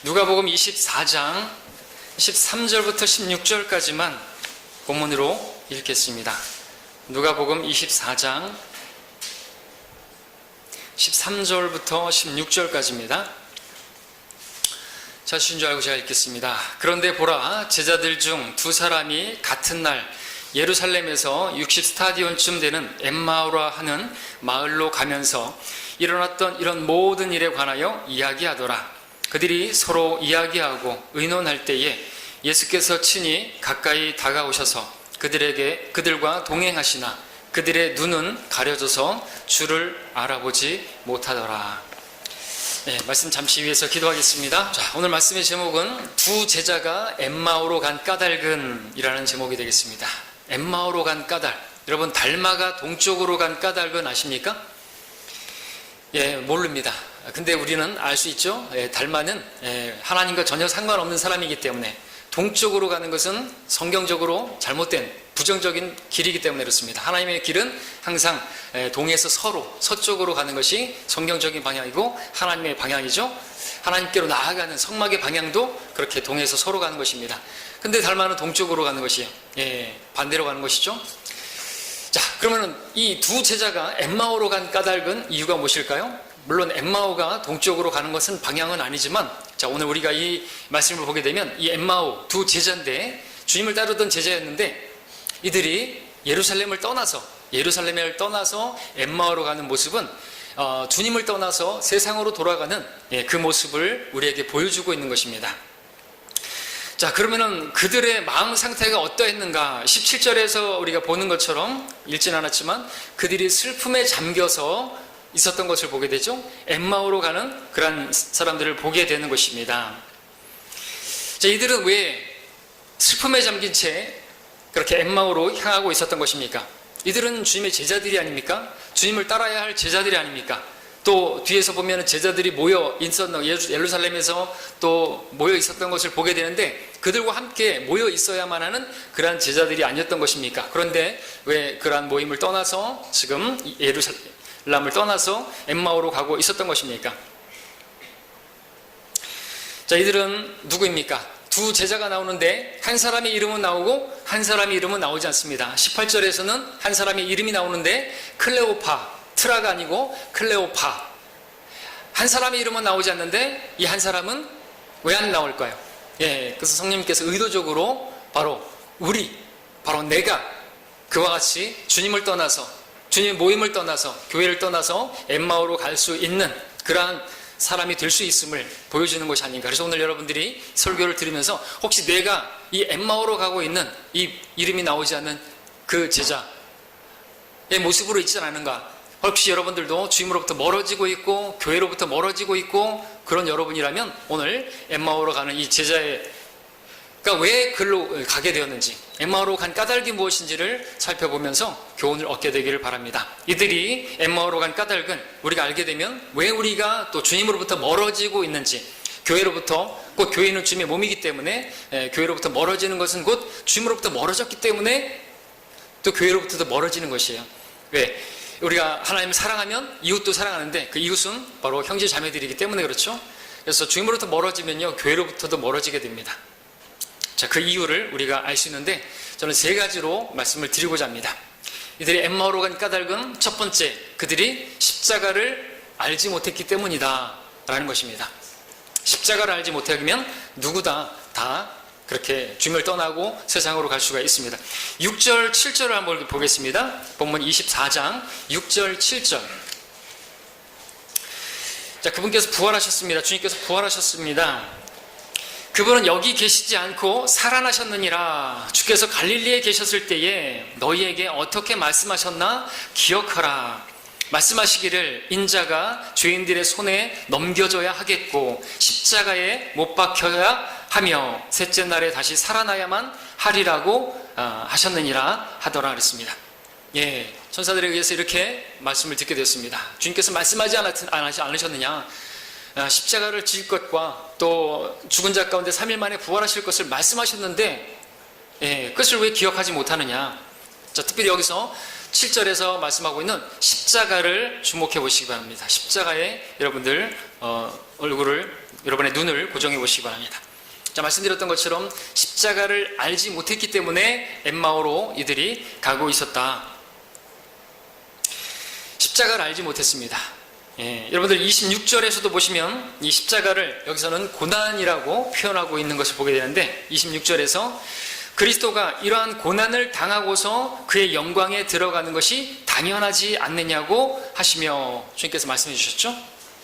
누가복음 24장 13절부터 16절까지만 본문으로 읽겠습니다. 누가복음 24장 13절부터 16절까지입니다. 자, 쉬운 줄 알고 제가 읽겠습니다. 그런데 보라, 제자들 중 두 사람이 같은 날 예루살렘에서 60스타디온쯤 되는 엠마오라 하는 마을로 가면서 일어났던 이런 모든 일에 관하여 이야기하더라. 그들이 서로 이야기하고 의논할 때에 예수께서 친히 가까이 다가오셔서 그들과 동행하시나 그들의 눈은 가려져서 주를 알아보지 못하더라. 네, 말씀 잠시 위해서 기도하겠습니다. 자, 오늘 말씀의 제목은 두 제자가 엠마오로 간 까닭은 이라는 제목이 되겠습니다. 엠마오로 간 까닭. 여러분, 달마가 동쪽으로 간 까닭은 아십니까? 예, 모릅니다. 근데 우리는 알 수 있죠. 달마는 하나님과 전혀 상관없는 사람이기 때문에 동쪽으로 가는 것은 성경적으로 잘못된 부정적인 길이기 때문에 그렇습니다. 하나님의 길은 항상 동에서 서쪽으로 가는 것이 성경적인 방향이고 하나님의 방향이죠. 하나님께로 나아가는 성막의 방향도 그렇게 동에서 서로 가는 것입니다. 근데 달마는 동쪽으로 가는 것이에요. 반대로 가는 것이죠. 자, 그러면 이 두 제자가 엠마오로 간 까닭은 이유가 무엇일까요? 물론 엠마오가 동쪽으로 가는 것은 방향은 아니지만, 자, 오늘 우리가 이 말씀을 보게 되면 이 엠마오 두 제자인데 주님을 따르던 제자였는데 이들이 예루살렘을 떠나서 엠마오로 가는 모습은 주님을 떠나서 세상으로 돌아가는 그 모습을 우리에게 보여주고 있는 것입니다. 자, 그러면은 그들의 마음 상태가 어떠했는가? 17절에서 우리가 보는 것처럼 읽진 않았지만 그들이 슬픔에 잠겨서 있었던 것을 보게 되죠. 엠마오로 가는 그런 사람들을 보게 되는 것입니다. 자, 이들은 왜 슬픔에 잠긴 채 그렇게 엠마오로 향하고 있었던 것입니까? 이들은 주님의 제자들이 아닙니까? 주님을 따라야 할 제자들이 아닙니까? 또 뒤에서 보면 제자들이 모여 있었던, 예루살렘에서 또 모여 있었던 것을 보게 되는데 그들과 함께 모여 있어야만 하는 그러한 제자들이 아니었던 것입니까? 그런데 왜 그러한 모임을 떠나서 지금 예루살렘을 떠나서 엠마오로 가고 있었던 것입니까? 자, 이들은 누구입니까? 두 제자가 나오는데 한 사람의 이름은 나오고 한 사람의 이름은 나오지 않습니다. 18절에서는 한 사람의 이름이 나오는데 클레오파, 트라가 아니고 클레오파. 한 사람의 이름은 나오지 않는데 이 한 사람은 왜 안 나올까요? 그래서 성령님께서 의도적으로 바로 내가 그와 같이 주님을 떠나서, 주님의 모임을 떠나서, 교회를 떠나서 엠마오로 갈 수 있는 그러한 사람이 될 수 있음을 보여주는 것이 아닌가. 그래서 오늘 여러분들이 설교를 들으면서 혹시 내가 이 엠마오로 가고 있는 이 이름이 나오지 않는 그 제자의 모습으로 있지 않은가? 혹시 여러분들도 주님으로부터 멀어지고 있고 교회로부터 멀어지고 있고 그런 여러분이라면 오늘 엠마오로 가는 이 제자가 왜 글로 가게 되었는지, 엠마오로 간 까닭이 무엇인지를 살펴보면서 교훈을 얻게 되기를 바랍니다. 이들이 엠마오로 간 까닭은 우리가 알게 되면 왜 우리가 또 주님으로부터 멀어지고 있는지, 교회로부터, 곧 교회는 주님의 몸이기 때문에 교회로부터 멀어지는 것은 곧 주님으로부터 멀어졌기 때문에 또 교회로부터도 멀어지는 것이에요. 왜? 우리가 하나님을 사랑하면 이웃도 사랑하는데 그 이웃은 바로 형제 자매들이기 때문에 그렇죠. 그래서 주님으로부터 멀어지면요 교회로부터도 멀어지게 됩니다. 자, 그 이유를 우리가 알 수 있는데 저는 세 가지로 말씀을 드리고자 합니다. 이들이 엠마오로 간 까닭은 첫 번째, 그들이 십자가를 알지 못했기 때문이다 라는 것입니다. 십자가를 알지 못하면 누구다 다 그렇게 주님을 떠나고 세상으로 갈 수가 있습니다. 6절, 7절을 한번 보겠습니다. 본문 24장 6절, 7절. 자, 그분께서 부활하셨습니다. 주님께서 부활하셨습니다. 그분은 여기 계시지 않고 살아나셨느니라. 주께서 갈릴리에 계셨을 때에 너희에게 어떻게 말씀하셨나 기억하라. 말씀하시기를 인자가 죄인들의 손에 넘겨져야 하겠고 십자가에 못 박혀야 하며 셋째 날에 다시 살아나야만 하리라고 하셨느니라 하더라 그랬습니다. 천사들에 의해서 이렇게 말씀을 듣게 되었습니다. 주님께서 말씀하지 않으셨느냐? 십자가를 질 것과 또 죽은 자 가운데 3일 만에 부활하실 것을 말씀하셨는데 그것을 왜 기억하지 못하느냐? 자, 특별히 여기서 7절에서 말씀하고 있는 십자가를 주목해 보시기 바랍니다. 십자가에 여러분들 얼굴을 여러분의 눈을 고정해 보시기 바랍니다. 자, 말씀드렸던 것처럼 십자가를 알지 못했기 때문에 엠마오로 이들이 가고 있었다. 십자가를 알지 못했습니다. 여러분들 26절에서도 보시면 이 십자가를 여기서는 고난이라고 표현하고 있는 것을 보게 되는데 26절에서 그리스도가 이러한 고난을 당하고서 그의 영광에 들어가는 것이 당연하지 않느냐고 하시며 주님께서 말씀해 주셨죠.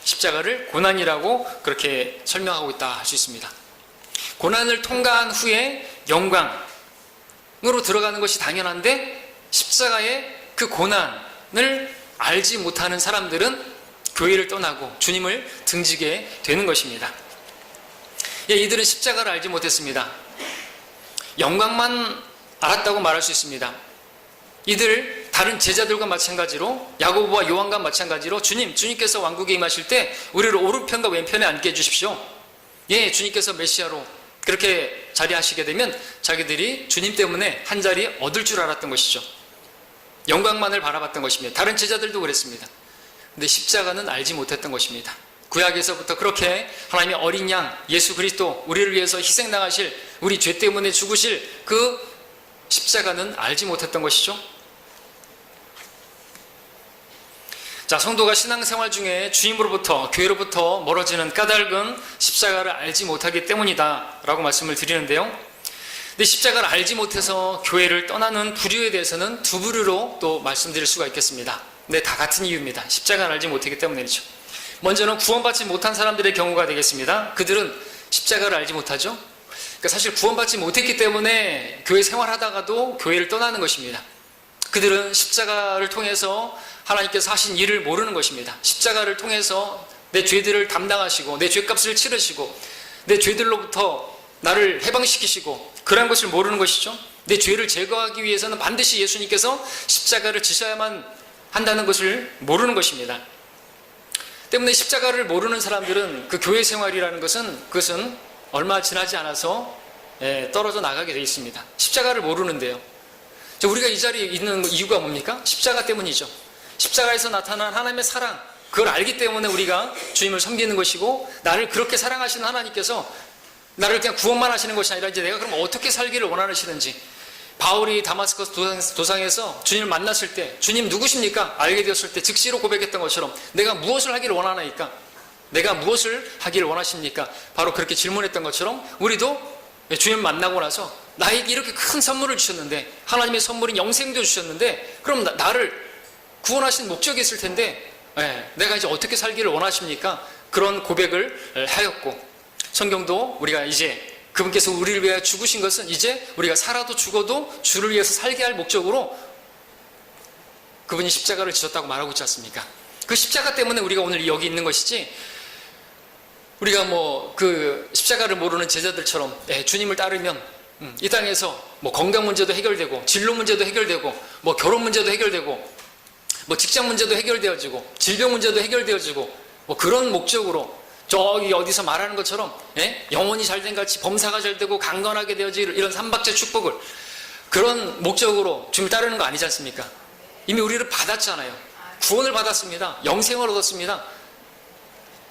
십자가를 고난이라고 그렇게 설명하고 있다 할 수 있습니다. 고난을 통과한 후에 영광으로 들어가는 것이 당연한데 십자가의 그 고난을 알지 못하는 사람들은 교회를 떠나고 주님을 등지게 되는 것입니다. 이들은 십자가를 알지 못했습니다. 영광만 알았다고 말할 수 있습니다. 이들 다른 제자들과 마찬가지로 야고보와 요한과 마찬가지로 주님께서 왕국에 임하실 때 우리를 오른편과 왼편에 앉게 해주십시오. 주님께서 메시아로 그렇게 자리하시게 되면 자기들이 주님 때문에 한 자리 얻을 줄 알았던 것이죠. 영광만을 바라봤던 것입니다. 다른 제자들도 그랬습니다. 근데 십자가는 알지 못했던 것입니다. 구약에서부터 그렇게 하나님의 어린 양 예수 그리스도 우리를 위해서 희생당하실 우리 죄 때문에 죽으실 그 십자가는 알지 못했던 것이죠. 자, 성도가 신앙생활 중에 주님으로부터 교회로부터 멀어지는 까닭은 십자가를 알지 못하기 때문이다 라고 말씀을 드리는데요. 근데 십자가를 알지 못해서 교회를 떠나는 부류에 대해서는 두 부류로 또 말씀드릴 수가 있겠습니다. 근데 다 같은 이유입니다. 십자가를 알지 못하기 때문이죠. 먼저는 구원받지 못한 사람들의 경우가 되겠습니다. 그들은 십자가를 알지 못하죠. 그러니까 사실 구원받지 못했기 때문에 교회 생활하다가도 교회를 떠나는 것입니다. 그들은 십자가를 통해서 하나님께서 하신 일을 모르는 것입니다. 십자가를 통해서 내 죄들을 담당하시고 내 죄값을 치르시고 내 죄들로부터 나를 해방시키시고 그런 것을 모르는 것이죠. 내 죄를 제거하기 위해서는 반드시 예수님께서 십자가를 지셔야만 한다는 것을 모르는 것입니다. 때문에 십자가를 모르는 사람들은 그 교회 생활이라는 그것은 얼마 지나지 않아서 떨어져 나가게 되어 있습니다. 십자가를 모르는데요. 우리가 이 자리에 있는 이유가 뭡니까? 십자가 때문이죠. 십자가에서 나타난 하나님의 사랑, 그걸 알기 때문에 우리가 주님을 섬기는 것이고 나를 그렇게 사랑하시는 하나님께서 나를 그냥 구원만 하시는 것이 아니라 이제 내가 그럼 어떻게 살기를 원하시는지 바울이 다마스커스 도상에서 주님을 만났을 때 주님 누구십니까? 알게 되었을 때 즉시로 고백했던 것처럼 내가 무엇을 하기를 원하나이까? 내가 무엇을 하기를 원하십니까? 바로 그렇게 질문했던 것처럼 우리도 주님을 만나고 나서 나에게 이렇게 큰 선물을 주셨는데 하나님의 선물인 영생도 주셨는데 그럼 나를 구원하신 목적이 있을 텐데 내가 이제 어떻게 살기를 원하십니까? 그런 고백을 하였고 성경도 우리가 이제 그분께서 우리를 위해 죽으신 것은 이제 우리가 살아도 죽어도 주를 위해서 살게 할 목적으로 그분이 십자가를 지셨다고 말하고 있지 않습니까? 그 십자가 때문에 우리가 오늘 여기 있는 것이지 우리가 그 십자가를 모르는 제자들처럼 주님을 따르면 이 땅에서 건강 문제도 해결되고 진로 문제도 해결되고 결혼 문제도 해결되고 직장 문제도 해결되어지고 질병 문제도 해결되어지고 그런 목적으로 저기 어디서 말하는 것처럼 영혼이 잘된 같이 범사가 잘 되고 강건하게 되어질 이런 삼박제 축복을 그런 목적으로 주님을 따르는 거 아니지 않습니까? 이미 우리를 받았잖아요. 구원을 받았습니다. 영생을 얻었습니다.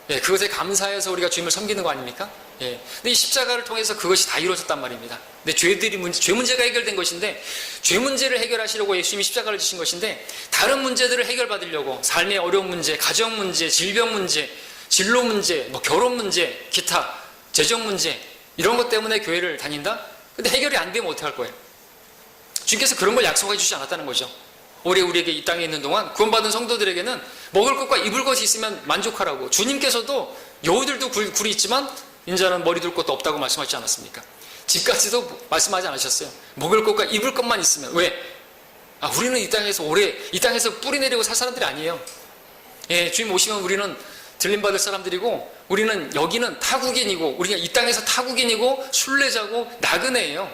그것에 감사해서 우리가 주님을 섬기는 거 아닙니까? 근데 이 십자가를 통해서 그것이 다 이루어졌단 말입니다. 근데 죄 문제가 해결된 것인데 죄 문제를 해결하시려고 예수님이 십자가를 지신 것인데 다른 문제들을 해결받으려고 삶의 어려운 문제, 가정 문제, 질병 문제, 진로 문제, 결혼 문제, 기타, 재정 문제 이런 것 때문에 교회를 다닌다? 근데 해결이 안 되면 어떻게 할 거예요? 주님께서 그런 걸 약속해 주지 않았다는 거죠. 오래 우리에게 이 땅에 있는 동안 구원받은 성도들에게는 먹을 것과 입을 것이 있으면 만족하라고 주님께서도 여우들도 굴이 있지만 인자는 머리 둘 것도 없다고 말씀하지 않았습니까? 집까지도 말씀하지 않으셨어요. 먹을 것과 입을 것만 있으면. 왜? 우리는 이 땅에서 뿌리 내리고 살 사람들이 아니에요. 주님 오시면 우리는 들림받을 사람들이고 우리는 여기는 타국인이고 우리가 이 땅에서 타국인이고 순례자고 나그네예요.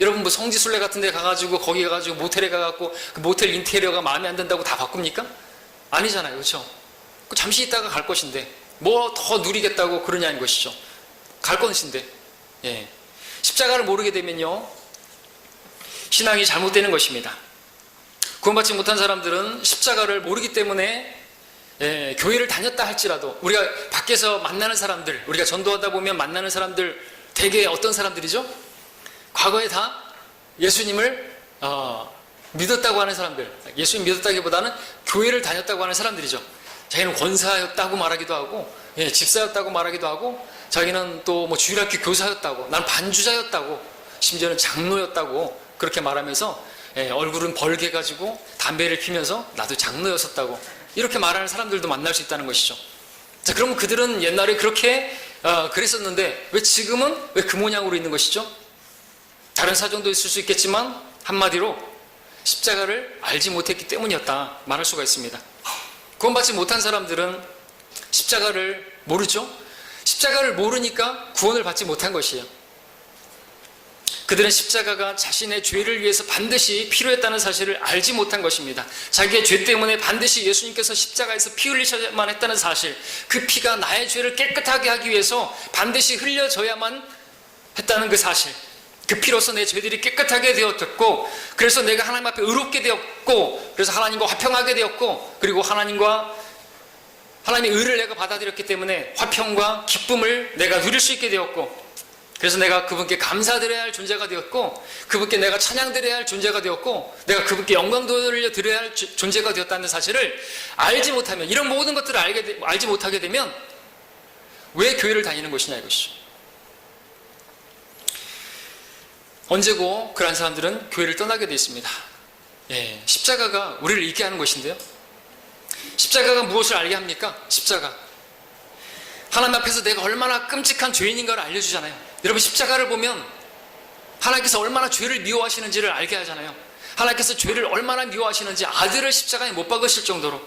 여러분 성지순례 같은 데 가가지고 거기 가가지고 모텔에 가갖고 그 모텔 인테리어가 마음에 안 든다고 다 바꿉니까? 아니잖아요. 그렇죠? 잠시 있다가 갈 것인데 더 누리겠다고 그러냐는 것이죠. 갈 것인데 십자가를 모르게 되면요 신앙이 잘못되는 것입니다. 구원받지 못한 사람들은 십자가를 모르기 때문에 교회를 다녔다 할지라도 우리가 밖에서 만나는 사람들, 우리가 전도하다 보면 만나는 사람들 대개 어떤 사람들이죠? 과거에 다 예수님을 믿었다고 하는 사람들, 예수님 믿었다기보다는 교회를 다녔다고 하는 사람들이죠. 자기는 권사였다고 말하기도 하고, 집사였다고 말하기도 하고, 자기는 또 뭐 주일학교 교사였다고, 난 반주자였다고, 심지어는 장로였다고 그렇게 말하면서 얼굴은 벌게 가지고 담배를 피면서 나도 장로였었다고 이렇게 말하는 사람들도 만날 수 있다는 것이죠. 자, 그러면 그들은 옛날에 그렇게 그랬었는데 왜 지금은 왜 그 모양으로 있는 것이죠? 다른 사정도 있을 수 있겠지만 한마디로 십자가를 알지 못했기 때문이었다 말할 수가 있습니다. 구원받지 못한 사람들은 십자가를 모르죠. 십자가를 모르니까 구원을 받지 못한 것이에요. 그들은 십자가가 자신의 죄를 위해서 반드시 필요했다는 사실을 알지 못한 것입니다. 자기의 죄 때문에 반드시 예수님께서 십자가에서 피 흘리셔야만 했다는 사실, 그 피가 나의 죄를 깨끗하게 하기 위해서 반드시 흘려져야만 했다는 그 사실, 그 피로서 내 죄들이 깨끗하게 되었고, 그래서 내가 하나님 앞에 의롭게 되었고, 그래서 하나님과 화평하게 되었고, 그리고 하나님의 의를 내가 받아들였기 때문에 화평과 기쁨을 내가 누릴 수 있게 되었고, 그래서 내가 그분께 감사드려야 할 존재가 되었고, 그분께 내가 찬양드려야 할 존재가 되었고, 내가 그분께 영광 돌려드려야 할 존재가 되었다는 사실을 알지 못하면, 이런 모든 것들을 알지 못하게 되면 왜 교회를 다니는 것이냐 이것이죠. 언제고 그러한 사람들은 교회를 떠나게 되어 있습니다. 십자가가 우리를 있게 하는 것인데요. 십자가가 무엇을 알게 합니까? 십자가. 하나님 앞에서 내가 얼마나 끔찍한 죄인인가를 알려주잖아요. 여러분, 십자가를 보면 하나님께서 얼마나 죄를 미워하시는지를 알게 하잖아요. 하나님께서 죄를 얼마나 미워하시는지 아들을 십자가에 못 박으실 정도로,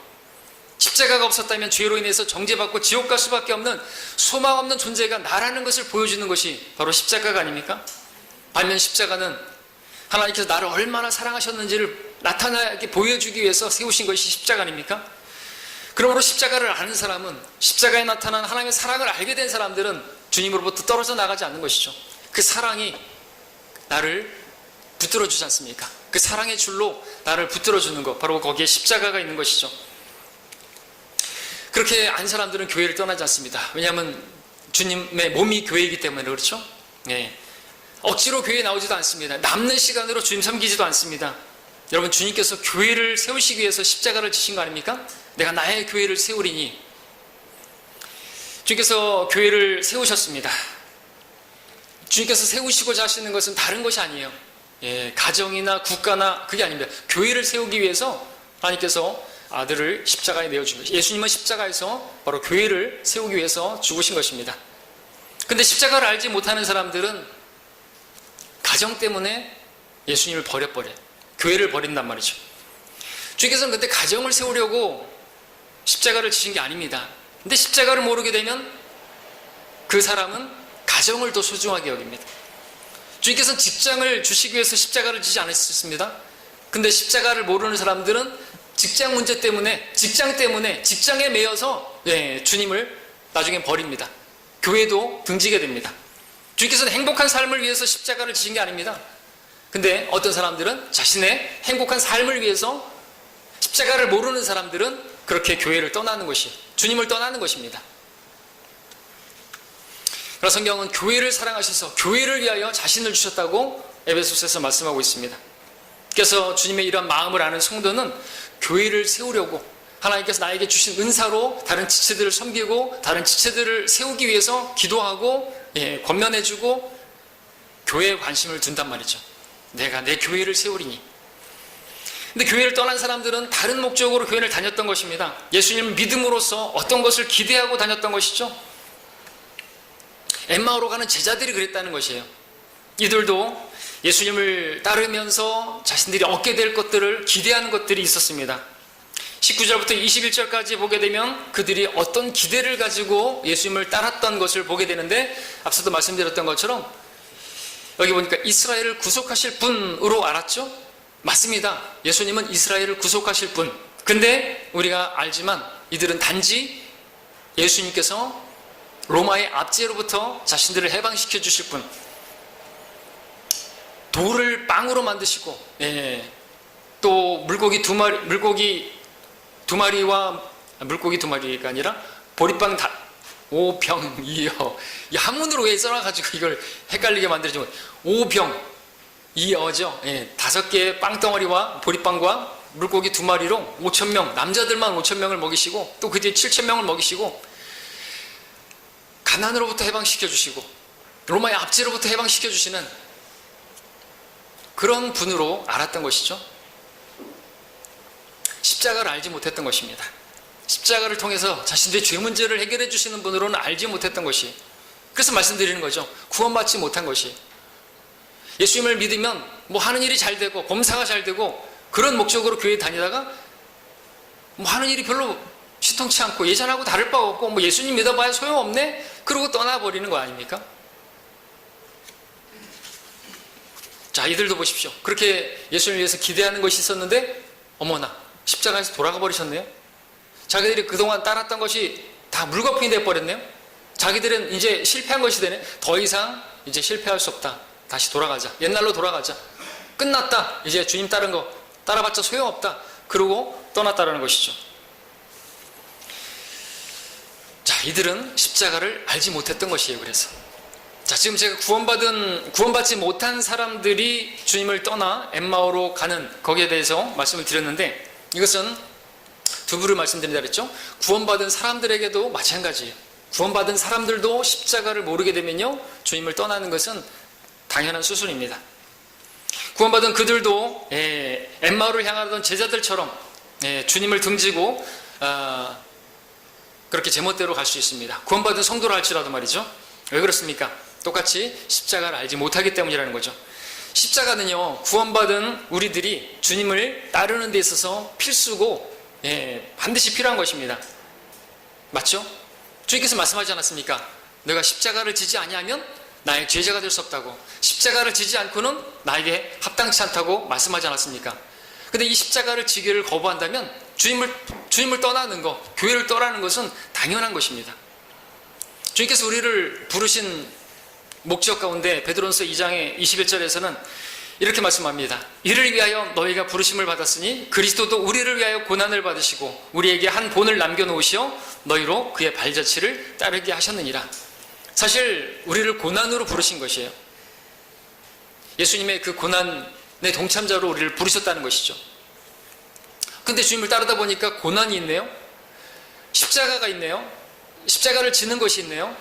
십자가가 없었다면 죄로 인해서 정죄받고 지옥 갈 수밖에 없는 소망 없는 존재가 나라는 것을 보여주는 것이 바로 십자가가 아닙니까? 반면 십자가는 하나님께서 나를 얼마나 사랑하셨는지를 나타나게 보여주기 위해서 세우신 것이 십자가 아닙니까? 그러므로 십자가를 아는 사람은, 십자가에 나타난 하나님의 사랑을 알게 된 사람들은 주님으로부터 떨어져 나가지 않는 것이죠. 그 사랑이 나를 붙들어 주지 않습니까? 그 사랑의 줄로 나를 붙들어 주는 것, 바로 거기에 십자가가 있는 것이죠. 그렇게 안 사람들은 교회를 떠나지 않습니다. 왜냐하면 주님의 몸이 교회이기 때문에 그렇죠. 억지로 교회에 나오지도 않습니다. 남는 시간으로 주님 섬기지도 않습니다. 여러분, 주님께서 교회를 세우시기 위해서 십자가를 지신 거 아닙니까? 내가 나의 교회를 세우리니. 주님께서 교회를 세우셨습니다. 주님께서 세우시고자 하시는 것은 다른 것이 아니에요. 가정이나 국가나 그게 아닙니다. 교회를 세우기 위해서 하나님께서 아들을 십자가에 내어준 것이죠. 예수님은 십자가에서 바로 교회를 세우기 위해서 죽으신 것입니다. 근데 십자가를 알지 못하는 사람들은 가정 때문에 예수님을 버려버려요. 교회를 버린단 말이죠. 주님께서는 그때 가정을 세우려고 십자가를 지신 게 아닙니다. 근데 십자가를 모르게 되면 그 사람은 가정을 더 소중하게 여깁니다. 주님께서는 직장을 주시기 위해서 십자가를 지지 않으셨습니다. 근데 십자가를 모르는 사람들은 직장 문제 때문에, 직장 때문에 직장에 매여서 주님을 나중에 버립니다. 교회도 등지게 됩니다. 주님께서는 행복한 삶을 위해서 십자가를 지신 게 아닙니다. 근데 어떤 사람들은 자신의 행복한 삶을 위해서, 십자가를 모르는 사람들은 그렇게 교회를 떠나는 것이, 주님을 떠나는 것입니다. 그러나 성경은 교회를 사랑하셔서 교회를 위하여 자신을 주셨다고 에베소서에서 말씀하고 있습니다. 그래서 주님의 이런 마음을 아는 성도는 교회를 세우려고 하나님께서 나에게 주신 은사로 다른 지체들을 섬기고 다른 지체들을 세우기 위해서 기도하고 권면해주고 교회에 관심을 둔단 말이죠. 내가 내 교회를 세우리니. 근데 교회를 떠난 사람들은 다른 목적으로 교회를 다녔던 것입니다. 예수님을 믿음으로써 어떤 것을 기대하고 다녔던 것이죠. 엠마오로 가는 제자들이 그랬다는 것이에요. 이들도 예수님을 따르면서 자신들이 얻게 될 것들을 기대하는 것들이 있었습니다. 19절부터 21절까지 보게 되면 그들이 어떤 기대를 가지고 예수님을 따랐던 것을 보게 되는데, 앞서도 말씀드렸던 것처럼 여기 보니까 이스라엘을 구속하실 분으로 알았죠? 맞습니다. 예수님은 이스라엘을 구속하실 분. 근데 우리가 알지만 이들은 단지 예수님께서 로마의 압제로부터 자신들을 해방시켜 주실 분, 돌을 빵으로 만드시고 또 물고기 두 마리와 물고기 2마리가 아니라 보리빵 5병이어. 한문으로 왜 써놔가지고 이걸 헷갈리게 만들지 못. 5병이어죠. 5개의 빵덩어리와 보리빵과 물고기 2마리로 5,000명, 남자들만 5,000명을 먹이시고 또 그 뒤에 7,000명을 먹이시고 가난으로부터 해방시켜 주시고 로마의 압제로부터 해방시켜 주시는 그런 분으로 알았던 것이죠. 십자가를 알지 못했던 것입니다. 십자가를 통해서 자신들의 죄 문제를 해결해 주시는 분으로는 알지 못했던 것이, 그래서 말씀드리는 거죠. 구원받지 못한 것이. 예수님을 믿으면 뭐 하는 일이 잘 되고 검사가 잘 되고 그런 목적으로 교회에 다니다가 뭐 하는 일이 별로 시통치 않고 예전하고 다를 바가 없고 뭐 예수님 믿어봐야 소용없네? 그러고 떠나버리는 거 아닙니까? 자, 이들도 보십시오. 그렇게 예수님을 위해서 기대하는 것이 있었는데 어머나 십자가에서 돌아가 버리셨네요. 자기들이 그동안 따랐던 것이 다 물거품이 돼버렸네요. 자기들은 이제 실패한 것이 되네. 더 이상 이제 실패할 수 없다. 다시 돌아가자. 옛날로 돌아가자. 끝났다. 이제 주님 따른 거 따라봤자 소용없다. 그러고 떠났다라는 것이죠. 자, 이들은 십자가를 알지 못했던 것이에요. 그래서 자, 지금 제가 구원받지 못한 사람들이 주님을 떠나 엠마오로 가는 거기에 대해서 말씀을 드렸는데, 이것은 두 부를 말씀드린다 그랬죠. 구원받은 사람들에게도 마찬가지예요. 구원받은 사람들도 십자가를 모르게 되면요, 주님을 떠나는 것은 당연한 수순입니다. 구원받은 그들도 엠마오를 향하던 제자들처럼 주님을 등지고 그렇게 제멋대로 갈 수 있습니다. 구원받은 성도라 할지라도 말이죠. 왜 그렇습니까? 똑같이 십자가를 알지 못하기 때문이라는 거죠. 십자가는요, 구원받은 우리들이 주님을 따르는 데 있어서 필수고 반드시 필요한 것입니다. 맞죠? 주님께서 말씀하지 않았습니까? 너가 십자가를 지지 아니하면 나의 제자가 될 수 없다고. 십자가를 지지 않고는 나에게 합당치 않다고 말씀하지 않았습니까? 근데 이 십자가를 지기를 거부한다면 주님을 떠나는 것, 교회를 떠나는 것은 당연한 것입니다. 주님께서 우리를 부르신 목적 가운데 베드로전서 2장의 21절에서는 이렇게 말씀합니다. 이를 위하여 너희가 부르심을 받았으니 그리스도도 우리를 위하여 고난을 받으시고 우리에게 한 본을 남겨놓으시어 너희로 그의 발자취를 따르게 하셨느니라. 사실 우리를 고난으로 부르신 것이에요. 예수님의 그 고난의 동참자로 우리를 부르셨다는 것이죠. 근데 주님을 따르다 보니까 고난이 있네요. 십자가가 있네요. 십자가를 지는 것이 있네요.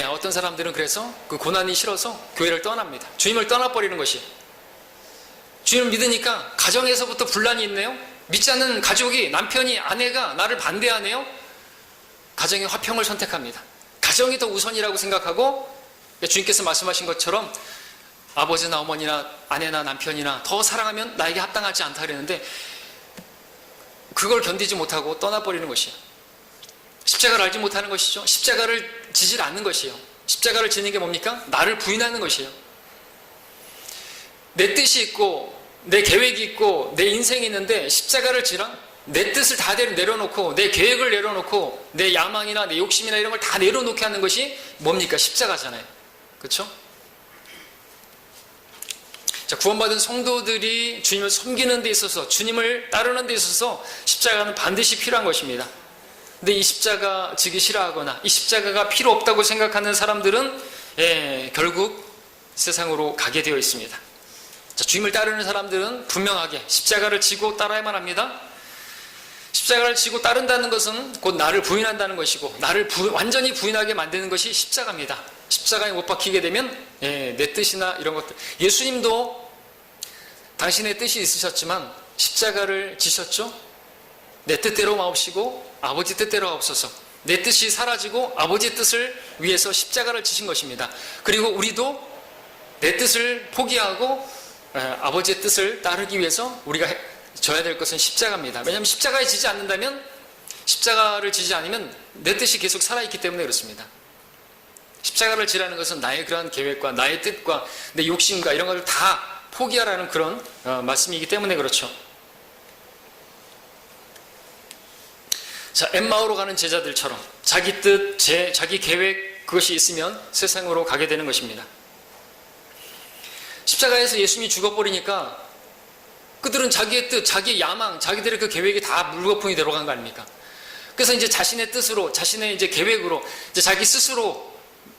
어떤 사람들은 그래서 그 고난이 싫어서 교회를 떠납니다. 주님을 떠나버리는 것이. 주님을 믿으니까 가정에서부터 분란이 있네요. 믿지 않는 가족이, 남편이, 아내가 나를 반대하네요. 가정의 화평을 선택합니다. 가정이 더 우선이라고 생각하고 주님께서 말씀하신 것처럼 아버지나 어머니나 아내나 남편이나 더 사랑하면 나에게 합당하지 않다 그랬는데 그걸 견디지 못하고 떠나버리는 것이에요. 십자가를 알지 못하는 것이죠. 십자가를 지질 않는 것이에요. 십자가를 지는 게 뭡니까? 나를 부인하는 것이에요. 내 뜻이 있고 내 계획이 있고 내 인생이 있는데 십자가를 지라? 내 뜻을 다 내려놓고 내 계획을 내려놓고 내 야망이나 내 욕심이나 이런 걸 다 내려놓게 하는 것이 뭡니까? 십자가잖아요. 그렇죠? 자, 구원받은 성도들이 주님을 섬기는 데 있어서, 주님을 따르는 데 있어서 십자가는 반드시 필요한 것입니다. 근데 이 십자가 지기 싫어하거나 이 십자가가 필요 없다고 생각하는 사람들은 결국 세상으로 가게 되어 있습니다. 자, 주님을 따르는 사람들은 분명하게 십자가를 지고 따라야만 합니다. 십자가를 지고 따른다는 것은 곧 나를 부인한다는 것이고 나를 완전히 부인하게 만드는 것이 십자가입니다. 십자가에 못 박히게 되면 내 뜻이나 이런 것들, 예수님도 당신의 뜻이 있으셨지만 십자가를 지셨죠. 내 뜻대로 마옵시고 아버지 뜻대로 하옵소서. 내 뜻이 사라지고 아버지 뜻을 위해서 십자가를 지신 것입니다. 그리고 우리도 내 뜻을 포기하고 아버지의 뜻을 따르기 위해서 우리가 져야 될 것은 십자가입니다. 왜냐하면 십자가에 지지 않는다면, 십자가를 지지 않으면 내 뜻이 계속 살아있기 때문에 그렇습니다. 십자가를 지라는 것은 나의 그러한 계획과 나의 뜻과 내 욕심과 이런 것을 다 포기하라는 그런 말씀이기 때문에 그렇죠. 자, 엠마오로 가는 제자들처럼 자기 뜻, 자기 계획, 그것이 있으면 세상으로 가게 되는 것입니다. 십자가에서 예수님이 죽어버리니까 그들은 자기의 뜻, 자기의 야망, 자기들의 그 계획이 다 물거품이 들어간 거 아닙니까? 그래서 이제 자신의 뜻으로, 자신의 이제 계획으로, 이제 자기 스스로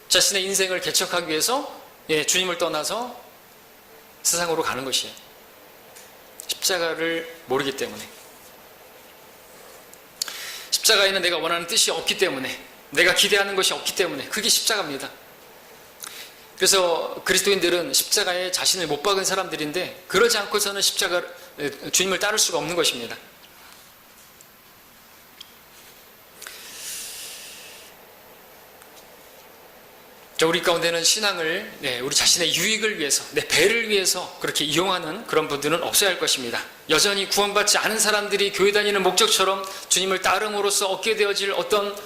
자신의 인생을 개척하기 위해서 주님을 떠나서 세상으로 가는 것이에요. 십자가를 모르기 때문에. 십자가에는 내가 원하는 뜻이 없기 때문에, 내가 기대하는 것이 없기 때문에, 그게 십자가입니다. 그래서 그리스도인들은 십자가에 자신을 못 박은 사람들인데, 그러지 않고서는 주님을 따를 수가 없는 것입니다. 우리 가운데는 신앙을 우리 자신의 유익을 위해서, 내 배를 위해서 그렇게 이용하는 그런 분들은 없어야 할 것입니다. 여전히 구원받지 않은 사람들이 교회 다니는 목적처럼 주님을 따름으로써 얻게 되어질 어떤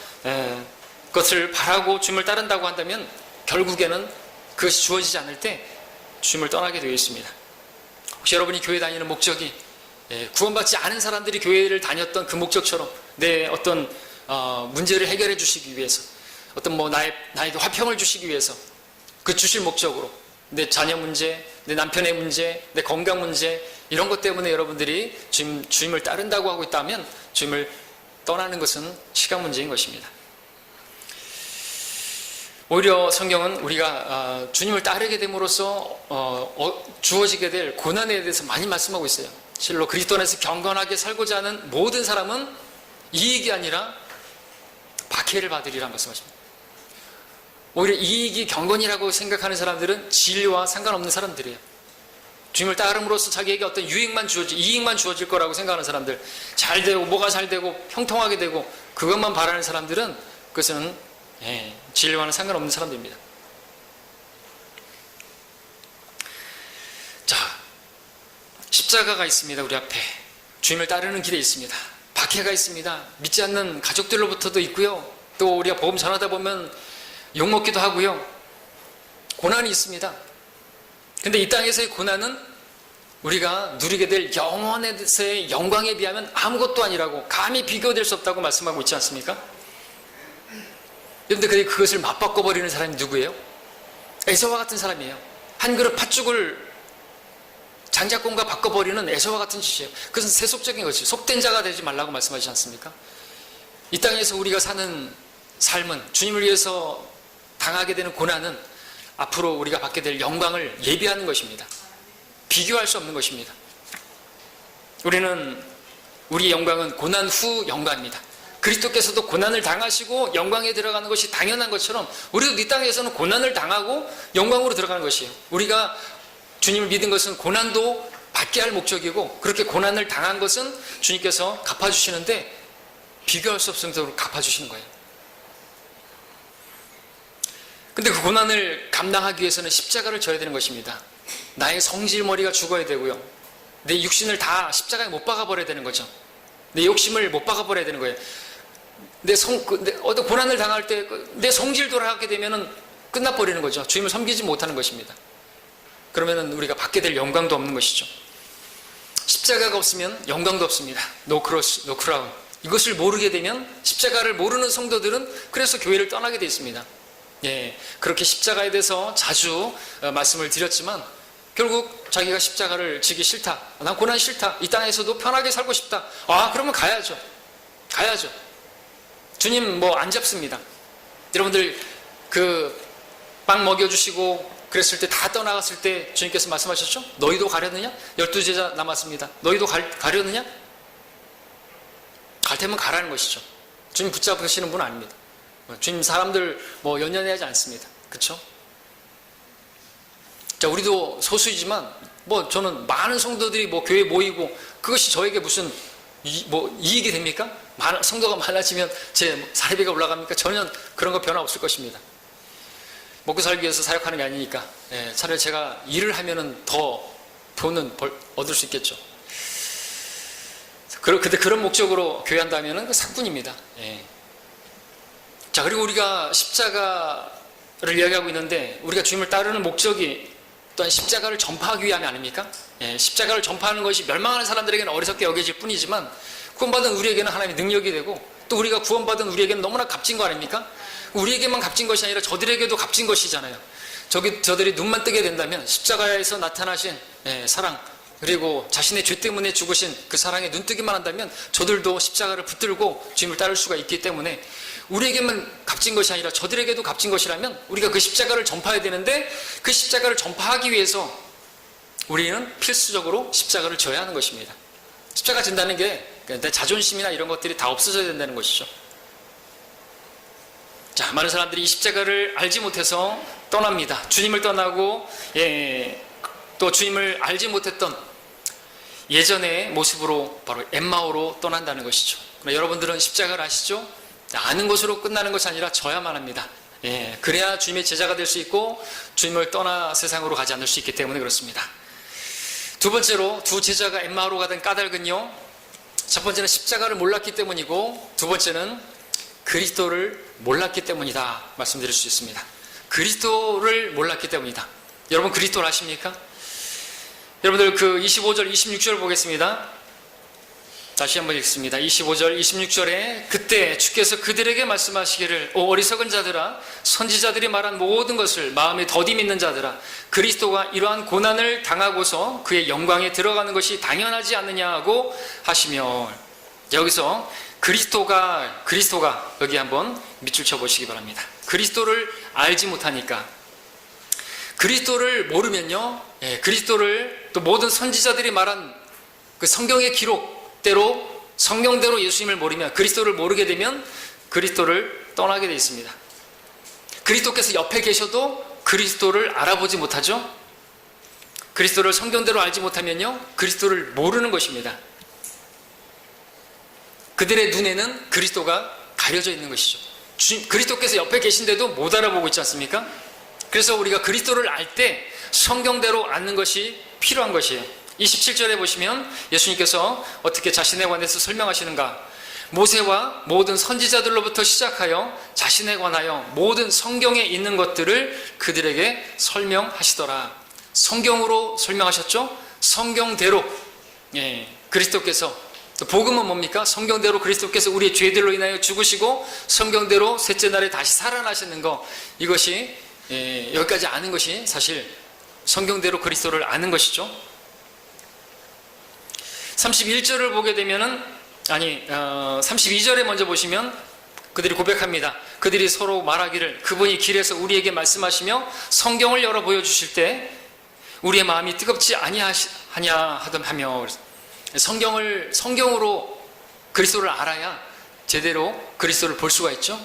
것을 바라고 주님을 따른다고 한다면 결국에는 그것이 주어지지 않을 때 주님을 떠나게 되어 있습니다. 혹시 여러분이 교회 다니는 목적이 구원받지 않은 사람들이 교회를 다녔던 그 목적처럼 내 어떤 문제를 해결해 주시기 위해서, 어떤 나에게 화평을 주시기 위해서, 그 주실 목적으로 내 자녀 문제, 내 남편의 문제, 내 건강 문제, 이런 것 때문에 여러분들이 주님을 따른다고 하고 있다면 주님을 떠나는 것은 시간 문제인 것입니다. 오히려 성경은 우리가 주님을 따르게 됨으로써 주어지게 될 고난에 대해서 많이 말씀하고 있어요. 실로 그리스도 안에서 경건하게 살고자 하는 모든 사람은 이익이 아니라 박해를 받으리라 말씀하십니다. 오히려 이익이 경건이라고 생각하는 사람들은 진리와 상관없는 사람들이에요. 주님을 따름으로써 자기에게 어떤 이익만 주어질 거라고 생각하는 사람들, 잘 되고 뭐가 잘 되고 형통하게 되고 그것만 바라는 사람들은 그것은 진리와는 상관없는 사람들입니다. 자, 십자가가 있습니다. 우리 앞에 주님을 따르는 길에 있습니다. 박해가 있습니다. 믿지 않는 가족들로부터도 있고요, 또 우리가 복음 전하다 보면 욕먹기도 하고요, 고난이 있습니다. 근데 이 땅에서의 고난은 우리가 누리게 될 영원에서의 영광에 비하면 아무것도 아니라고, 감히 비교될 수 없다고 말씀하고 있지 않습니까? 그런데 그것을 맞바꿔버리는 사람이 누구예요? 에서와 같은 사람이에요. 한 그릇 팥죽을 장작공과 바꿔버리는 에서와 같은 짓이에요. 그것은 세속적인 것이에요. 속된 자가 되지 말라고 말씀하시지 않습니까? 이 땅에서 우리가 사는 삶은, 주님을 위해서 당하게 되는 고난은 앞으로 우리가 받게 될 영광을 예비하는 것입니다. 비교할 수 없는 것입니다. 우리의 영광은 고난 후 영광입니다. 그리스도께서도 고난을 당하시고 영광에 들어가는 것이 당연한 것처럼 우리도 이 땅에서는 고난을 당하고 영광으로 들어가는 것이에요. 우리가 주님을 믿은 것은 고난도 받게 할 목적이고, 그렇게 고난을 당한 것은 주님께서 갚아주시는데 비교할 수 없을 정도로 갚아주시는 거예요. 근데 그 고난을 감당하기 위해서는 십자가를 져야 되는 것입니다. 나의 성질머리가 죽어야 되고요, 내 육신을 다 십자가에 못 박아버려야 되는 거죠. 내 욕심을 못 박아버려야 되는 거예요. 어떤 고난을 당할 때 내 성질 돌아가게 되면 끝나버리는 거죠. 주님을 섬기지 못하는 것입니다. 그러면 우리가 받게 될 영광도 없는 것이죠. 십자가가 없으면 영광도 없습니다. No cross, no crown. 이것을 모르게 되면, 십자가를 모르는 성도들은 그래서 교회를 떠나게 되어 있습니다. 그렇게 십자가에 대해서 자주 말씀을 드렸지만 결국 자기가 십자가를 지기 싫다, 난 고난 싫다, 이 땅에서도 편하게 살고 싶다, 그러면 가야죠. 주님 안 잡습니다. 여러분들 빵 먹여주시고 그랬을 때, 다 떠나갔을 때 주님께서 말씀하셨죠? 너희도 가려느냐? 12제자 남았습니다. 너희도 가려느냐? 갈 테면 가라는 것이죠. 주님 붙잡으시는 분은 아닙니다. 주님 사람들 연연해하지 않습니다. 그렇죠? 자, 우리도 소수이지만 저는 많은 성도들이 교회에 모이고 그것이 저에게 무슨 이익이 됩니까? 성도가 많아지면 제 사례비가 올라갑니까? 전혀 그런 거 변화 없을 것입니다. 먹고 살기 위해서 사역하는 게 아니니까 차라리 제가 일을 하면은 더 돈은 얻을 수 있겠죠. 근데 그런 목적으로 교회한다면은 그 사꾼입니다. 자, 그리고 우리가 십자가를 이야기하고 있는데, 우리가 주님을 따르는 목적이 또한 십자가를 전파하기 위함이 아닙니까? 십자가를 전파하는 것이 멸망하는 사람들에게는 어리석게 여겨질 뿐이지만, 구원받은 우리에게는 하나님의 능력이 되고, 또 우리가 구원받은 우리에게는 너무나 값진 거 아닙니까? 우리에게만 값진 것이 아니라 저들에게도 값진 것이잖아요. 저들이 눈만 뜨게 된다면 십자가에서 나타나신 사랑, 그리고 자신의 죄 때문에 죽으신 그 사랑에 눈뜨기만 한다면 저들도 십자가를 붙들고 주님을 따를 수가 있기 때문에 우리에게만 값진 것이 아니라 저들에게도 값진 것이라면 우리가 그 십자가를 전파해야 되는데 그 십자가를 전파하기 위해서 우리는 필수적으로 십자가를 져야 하는 것입니다. 십자가 진다는 게 내 자존심이나 이런 것들이 다 없어져야 된다는 것이죠. 자, 많은 사람들이 이 십자가를 알지 못해서 떠납니다. 주님을 떠나고 또 주님을 알지 못했던 예전의 모습으로 바로 엠마오로 떠난다는 것이죠. 여러분들은 십자가를 아시죠? 아는 것으로 끝나는 것이 아니라 져야만 합니다. 그래야 주님의 제자가 될 수 있고 주님을 떠나 세상으로 가지 않을 수 있기 때문에 그렇습니다. 두 번째로 두 제자가 엠마오로 가던 까닭은요, 첫 번째는 십자가를 몰랐기 때문이고 두 번째는 그리스도를 몰랐기 때문이다 말씀드릴 수 있습니다. 그리스도를 몰랐기 때문이다. 여러분 그리스도를 아십니까? 여러분들 그 25절 26절 보겠습니다. 다시 한번 읽습니다. 25절 26절에 그때 주께서 그들에게 말씀하시기를 오 어리석은 자들아 선지자들이 말한 모든 것을 마음에 더디 믿는 자들아 그리스도가 이러한 고난을 당하고서 그의 영광에 들어가는 것이 당연하지 않느냐 하고 하시며, 여기서 그리스도가 여기 한번 밑줄 쳐보시기 바랍니다. 그리스도를 알지 못하니까, 그리스도를 모르면요, 그리스도를 또 모든 선지자들이 말한 그 성경의 기록대로 성경대로 예수님을 모르면, 그리스도를 모르게 되면 그리스도를 떠나게 되어 있습니다. 그리스도께서 옆에 계셔도 그리스도를 알아보지 못하죠. 그리스도를 성경대로 알지 못하면요, 그리스도를 모르는 것입니다. 그들의 눈에는 그리스도가 가려져 있는 것이죠. 그리스도께서 옆에 계신데도 못 알아보고 있지 않습니까? 그래서 우리가 그리스도를 알 때 성경대로 아는 것이 필요한 것이에요. 27절에 보시면 예수님께서 어떻게 자신에 관해서 설명하시는가? 모세와 모든 선지자들로부터 시작하여 자신에 관하여 모든 성경에 있는 것들을 그들에게 설명하시더라. 성경으로 설명하셨죠? 성경대로. 그리스도께서, 복음은 뭡니까? 성경대로 그리스도께서 우리의 죄들로 인하여 죽으시고 성경대로 셋째 날에 다시 살아나시는 것, 이것이 여기까지 아는 것이 사실 성경대로 그리스도를 아는 것이죠. 31절을 보게 되면은 32절에 먼저 보시면 그들이 고백합니다. 그들이 서로 말하기를 그분이 길에서 우리에게 말씀하시며 성경을 열어 보여주실 때 우리의 마음이 뜨겁지 아니하냐 하며, 성경으로 그리스도를 알아야 제대로 그리스도를 볼 수가 있죠.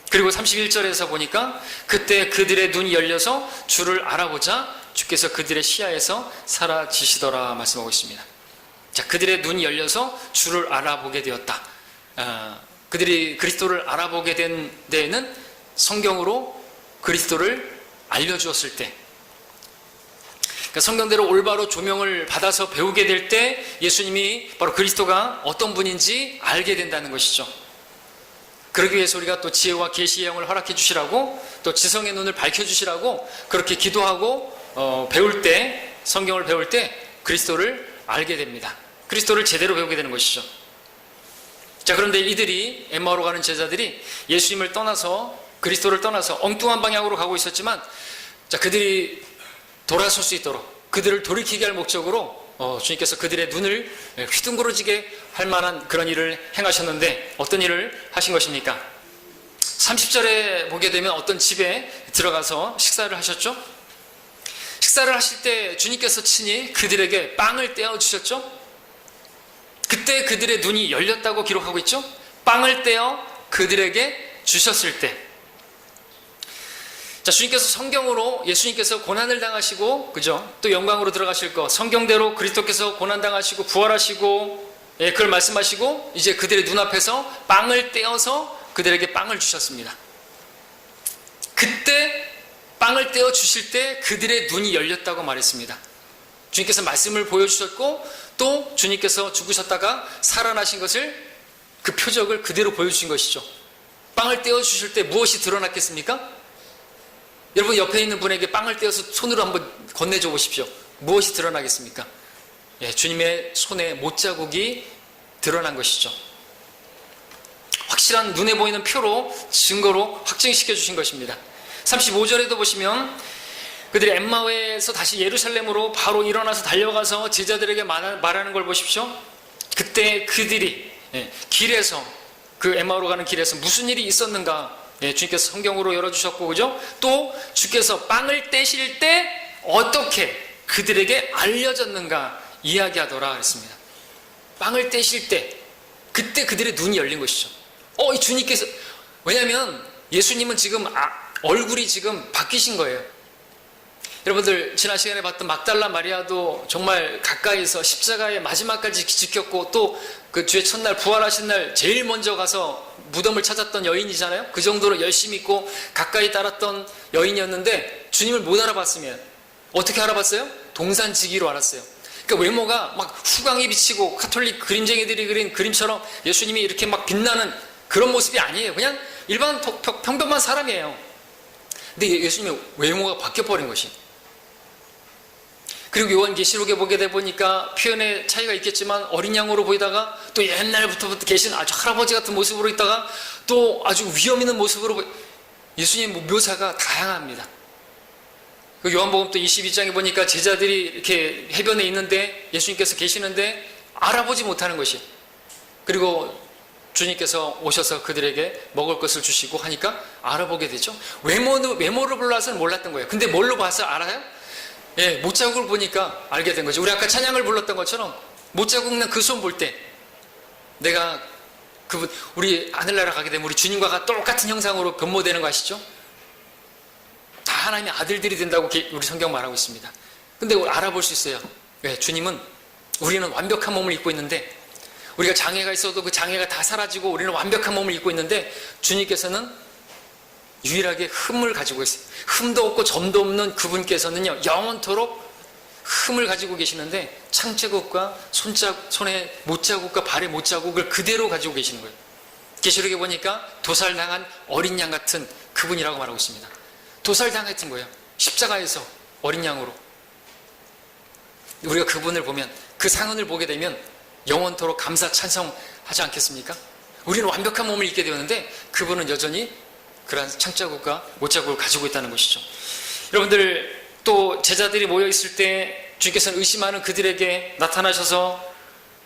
그리고 31절에서 보니까 그때 그들의 눈이 열려서 주를 알아보자 주께서 그들의 시야에서 사라지시더라 말씀하고 있습니다. 자, 그들의 눈이 열려서 주를 알아보게 되었다. 그들이 그리스도를 알아보게 된 데에는 성경으로 그리스도를 알려주었을 때, 그러니까 성경대로 올바로 조명을 받아서 배우게 될 때 예수님이 바로 그리스도가 어떤 분인지 알게 된다는 것이죠. 그러기 위해서 우리가 또 지혜와 계시의 영을 허락해 주시라고, 또 지성의 눈을 밝혀 주시라고 그렇게 기도하고 배울 때, 성경을 배울 때 그리스도를 알게 됩니다. 그리스도를 제대로 배우게 되는 것이죠. 자, 그런데 이들이 엠마오로 가는 제자들이 예수님을 떠나서, 그리스도를 떠나서 엉뚱한 방향으로 가고 있었지만, 자, 그들이 돌아설 수 있도록, 그들을 돌이키게 할 목적으로 주님께서 그들의 눈을 휘둥그러지게 할 만한 그런 일을 행하셨는데, 어떤 일을 하신 것입니까? 30절에 보게 되면 어떤 집에 들어가서 식사를 하셨죠? 식사를 하실 때 주님께서 친히 그들에게 빵을 떼어 주셨죠? 그때 그들의 눈이 열렸다고 기록하고 있죠? 빵을 떼어 그들에게 주셨을 때. 자, 주님께서 성경으로 예수님께서 고난을 당하시고, 그죠? 또 영광으로 들어가실 거, 성경대로 그리스도께서 고난 당하시고 부활하시고, 그걸 말씀하시고, 이제 그들의 눈앞에서 빵을 떼어서 그들에게 빵을 주셨습니다. 그때 빵을 떼어 주실 때 그들의 눈이 열렸다고 말했습니다. 주님께서 말씀을 보여주셨고, 또 주님께서 죽으셨다가 살아나신 것을, 그 표적을 그대로 보여주신 것이죠. 빵을 떼어 주실 때 무엇이 드러났겠습니까? 여러분 옆에 있는 분에게 빵을 떼어서 손으로 한번 건네줘 보십시오. 무엇이 드러나겠습니까? 주님의 손에 못자국이 드러난 것이죠. 확실한 눈에 보이는 표로, 증거로 확증시켜 주신 것입니다. 35절에도 보시면 그들이 엠마오에서 다시 예루살렘으로 바로 일어나서 달려가서 제자들에게 말하는 걸 보십시오. 그때 그들이 길에서, 그 엠마오로 가는 길에서 무슨 일이 있었는가, 주님께서 성경으로 열어주셨고, 그죠? 또 주께서 빵을 떼실 때 어떻게 그들에게 알려졌는가 이야기하더라 그랬습니다. 빵을 떼실 때 그때 그들의 눈이 열린 것이죠. 이 주님께서, 왜냐하면 예수님은 지금 얼굴이 지금 바뀌신 거예요. 여러분들 지난 시간에 봤던 막달라 마리아도 정말 가까이서 십자가의 마지막까지 지켰고, 또 그 주의 첫날 부활하신 날 제일 먼저 가서 무덤을 찾았던 여인이잖아요. 그 정도로 열심히 있고 가까이 따랐던 여인이었는데 주님을 못 알아봤으면 어떻게 알아봤어요? 동산지기로 알았어요. 그러니까 외모가 막 후광이 비치고 가톨릭 그림쟁이들이 그린 그림처럼 예수님이 이렇게 막 빛나는 그런 모습이 아니에요. 그냥 일반 평범한 사람이에요. 근데 예수님의 외모가 바뀌어버린 것이. 그리고 요한계시록에 보게 돼 보니까 표현의 차이가 있겠지만 어린 양으로 보이다가 또 옛날부터 계신 아주 할아버지 같은 모습으로 있다가 또 아주 위험 있는 모습으로 예수님 묘사가 다양합니다. 그 요한복음 또 22장에 보니까 제자들이 이렇게 해변에 있는데 예수님께서 계시는데 알아보지 못하는 것이. 그리고 주님께서 오셔서 그들에게 먹을 것을 주시고 하니까 알아보게 되죠. 외모를 불러서는 몰랐던 거예요. 근데 뭘로 봐서 알아요? 못자국을 보니까 알게 된 거죠. 우리 아까 찬양을 불렀던 것처럼 못자국 난 그 손 볼 때 내가 그분, 우리 하늘나라 가게 되면 우리 주님과 똑같은 형상으로 변모되는 거 아시죠? 다 하나님의 아들들이 된다고 우리 성경 말하고 있습니다. 근데 알아볼 수 있어요. 왜? 주님은, 우리는 완벽한 몸을 입고 있는데, 우리가 장애가 있어도 그 장애가 다 사라지고 우리는 완벽한 몸을 입고 있는데, 주님께서는 유일하게 흠을 가지고 있어요. 흠도 없고 점도 없는 그분께서는요, 영원토록 흠을 가지고 계시는데 창자국과 손의 못자국과 발의 못자국을 그대로 가지고 계시는 거예요. 계시록에 보니까 도살당한 어린 양 같은 그분이라고 말하고 있습니다. 도살당했던 거예요. 십자가에서 어린 양으로. 우리가 그분을 보면, 그 상흔을 보게 되면 영원토록 감사 찬송하지 않겠습니까? 우리는 완벽한 몸을 입게 되었는데 그분은 여전히 그러한 창자국과 못자국을 가지고 있다는 것이죠. 여러분들, 또 제자들이 모여 있을 때 주님께서는 의심하는 그들에게 나타나셔서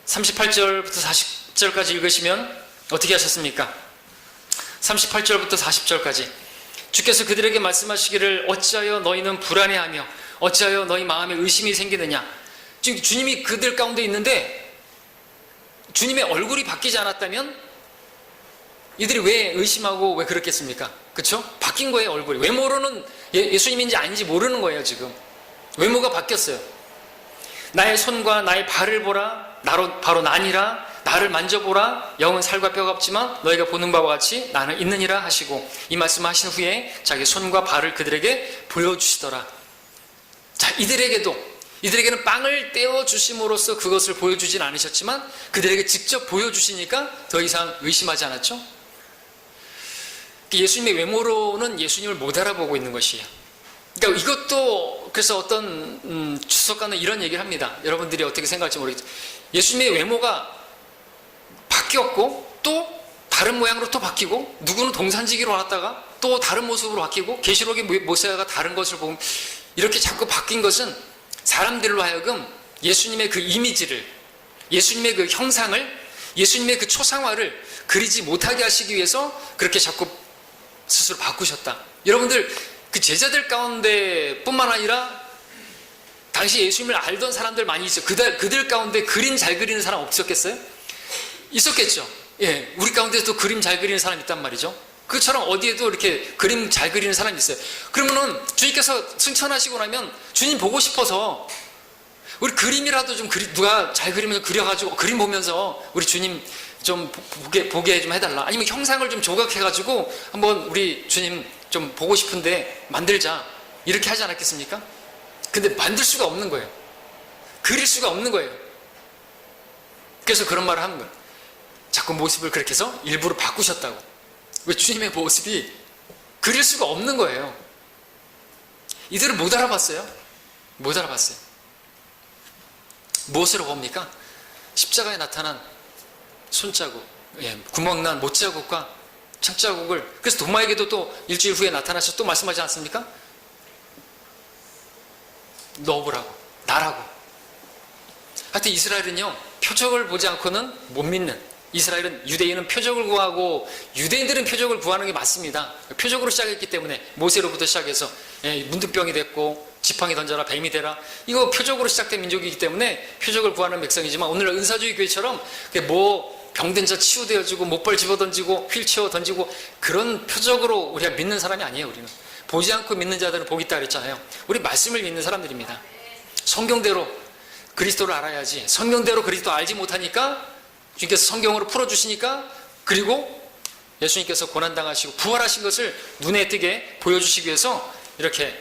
38절부터 40절까지 읽으시면 어떻게 하셨습니까? 38절부터 40절까지 주께서 그들에게 말씀하시기를 어찌하여 너희는 불안해하며 어찌하여 너희 마음에 의심이 생기느냐. 지금 주님이 그들 가운데 있는데 주님의 얼굴이 바뀌지 않았다면 이들이 왜 의심하고 왜 그렇겠습니까? 그렇죠? 바뀐 거예요, 얼굴이. 외모로는 예수님인지 아닌지 모르는 거예요, 지금. 외모가 바뀌었어요. 나의 손과 나의 발을 보라. 바로 나니라. 나를 만져보라. 영은 살과 뼈가 없지만 너희가 보는 바와 같이 나는 있느니라 하시고, 이 말씀을 하신 후에 자기 손과 발을 그들에게 보여주시더라. 자, 이들에게는 빵을 떼어 주심으로써 그것을 보여주진 않으셨지만 그들에게 직접 보여주시니까 더 이상 의심하지 않았죠? 예수님의 외모로는 예수님을 못 알아보고 있는 것이에요. 그러니까 이것도, 그래서 어떤 주석가는 이런 얘기를 합니다. 여러분들이 어떻게 생각할지 모르겠지만 예수님의 외모가 바뀌었고 또 다른 모양으로 또 바뀌고, 누구는 동산지기로 왔다가 또 다른 모습으로 바뀌고, 계시록의 모세가 다른 것을 보면 이렇게 자꾸 바뀐 것은 사람들로 하여금 예수님의 그 이미지를, 예수님의 그 형상을, 예수님의 그 초상화를 그리지 못하게 하시기 위해서 그렇게 자꾸 스스로 바꾸셨다. 여러분들, 그 제자들 가운데 뿐만 아니라 당시 예수님을 알던 사람들 많이 있어요. 그들 가운데 그림 잘 그리는 사람 없었겠어요? 있었겠죠. 예, 우리 가운데도 그림 잘 그리는 사람 있단 말이죠. 그처럼 어디에도 이렇게 그림 잘 그리는 사람이 있어요. 그러면은 주님께서 승천하시고 나면 주님 보고 싶어서 우리 그림이라도 좀 누가 잘 그리면 그려가지고 그림 보면서 우리 주님 좀 보게 좀 해달라. 아니면 형상을 좀 조각해가지고 한번 우리 주님 좀 보고 싶은데 만들자. 이렇게 하지 않았겠습니까? 근데 만들 수가 없는 거예요. 그릴 수가 없는 거예요. 그래서 그런 말을 하는 거예요. 자꾸 모습을 그렇게 해서 일부러 바꾸셨다고. 왜? 주님의 모습이 그릴 수가 없는 거예요. 이들은 못 알아봤어요. 못 알아봤어요. 무엇으로 봅니까? 십자가에 나타난 손자국, 구멍난 못자국과 창자국을. 그래서 도마에게도 또 일주일 후에 나타나셔서 또 말씀하지 않습니까? 넣어보라고, 나라고. 하여튼 이스라엘은요, 표적을 보지 않고는 못 믿는, 이스라엘은, 유대인은 표적을 구하고 유대인들은 표적을 구하는 게 맞습니다. 표적으로 시작했기 때문에 모세로부터 시작해서 문둥병이 됐고 지팡이 던져라 뱀이 되라, 이거 표적으로 시작된 민족이기 때문에 표적을 구하는 백성이지만, 오늘 은사주의 교회처럼 뭐 병든 자 치유되어지고 못벌 집어던지고 휠체어 던지고 그런 표적으로 우리가 믿는 사람이 아니에요. 우리는 보지 않고 믿는 자들은 복이 있다 그랬잖아요. 우리 말씀을 믿는 사람들입니다. 성경대로 그리스도를 알아야지. 성경대로 그리스도 알지 못하니까 주님께서 성경으로 풀어주시니까, 그리고 예수님께서 고난당하시고 부활하신 것을 눈에 띄게 보여주시기 위해서 이렇게,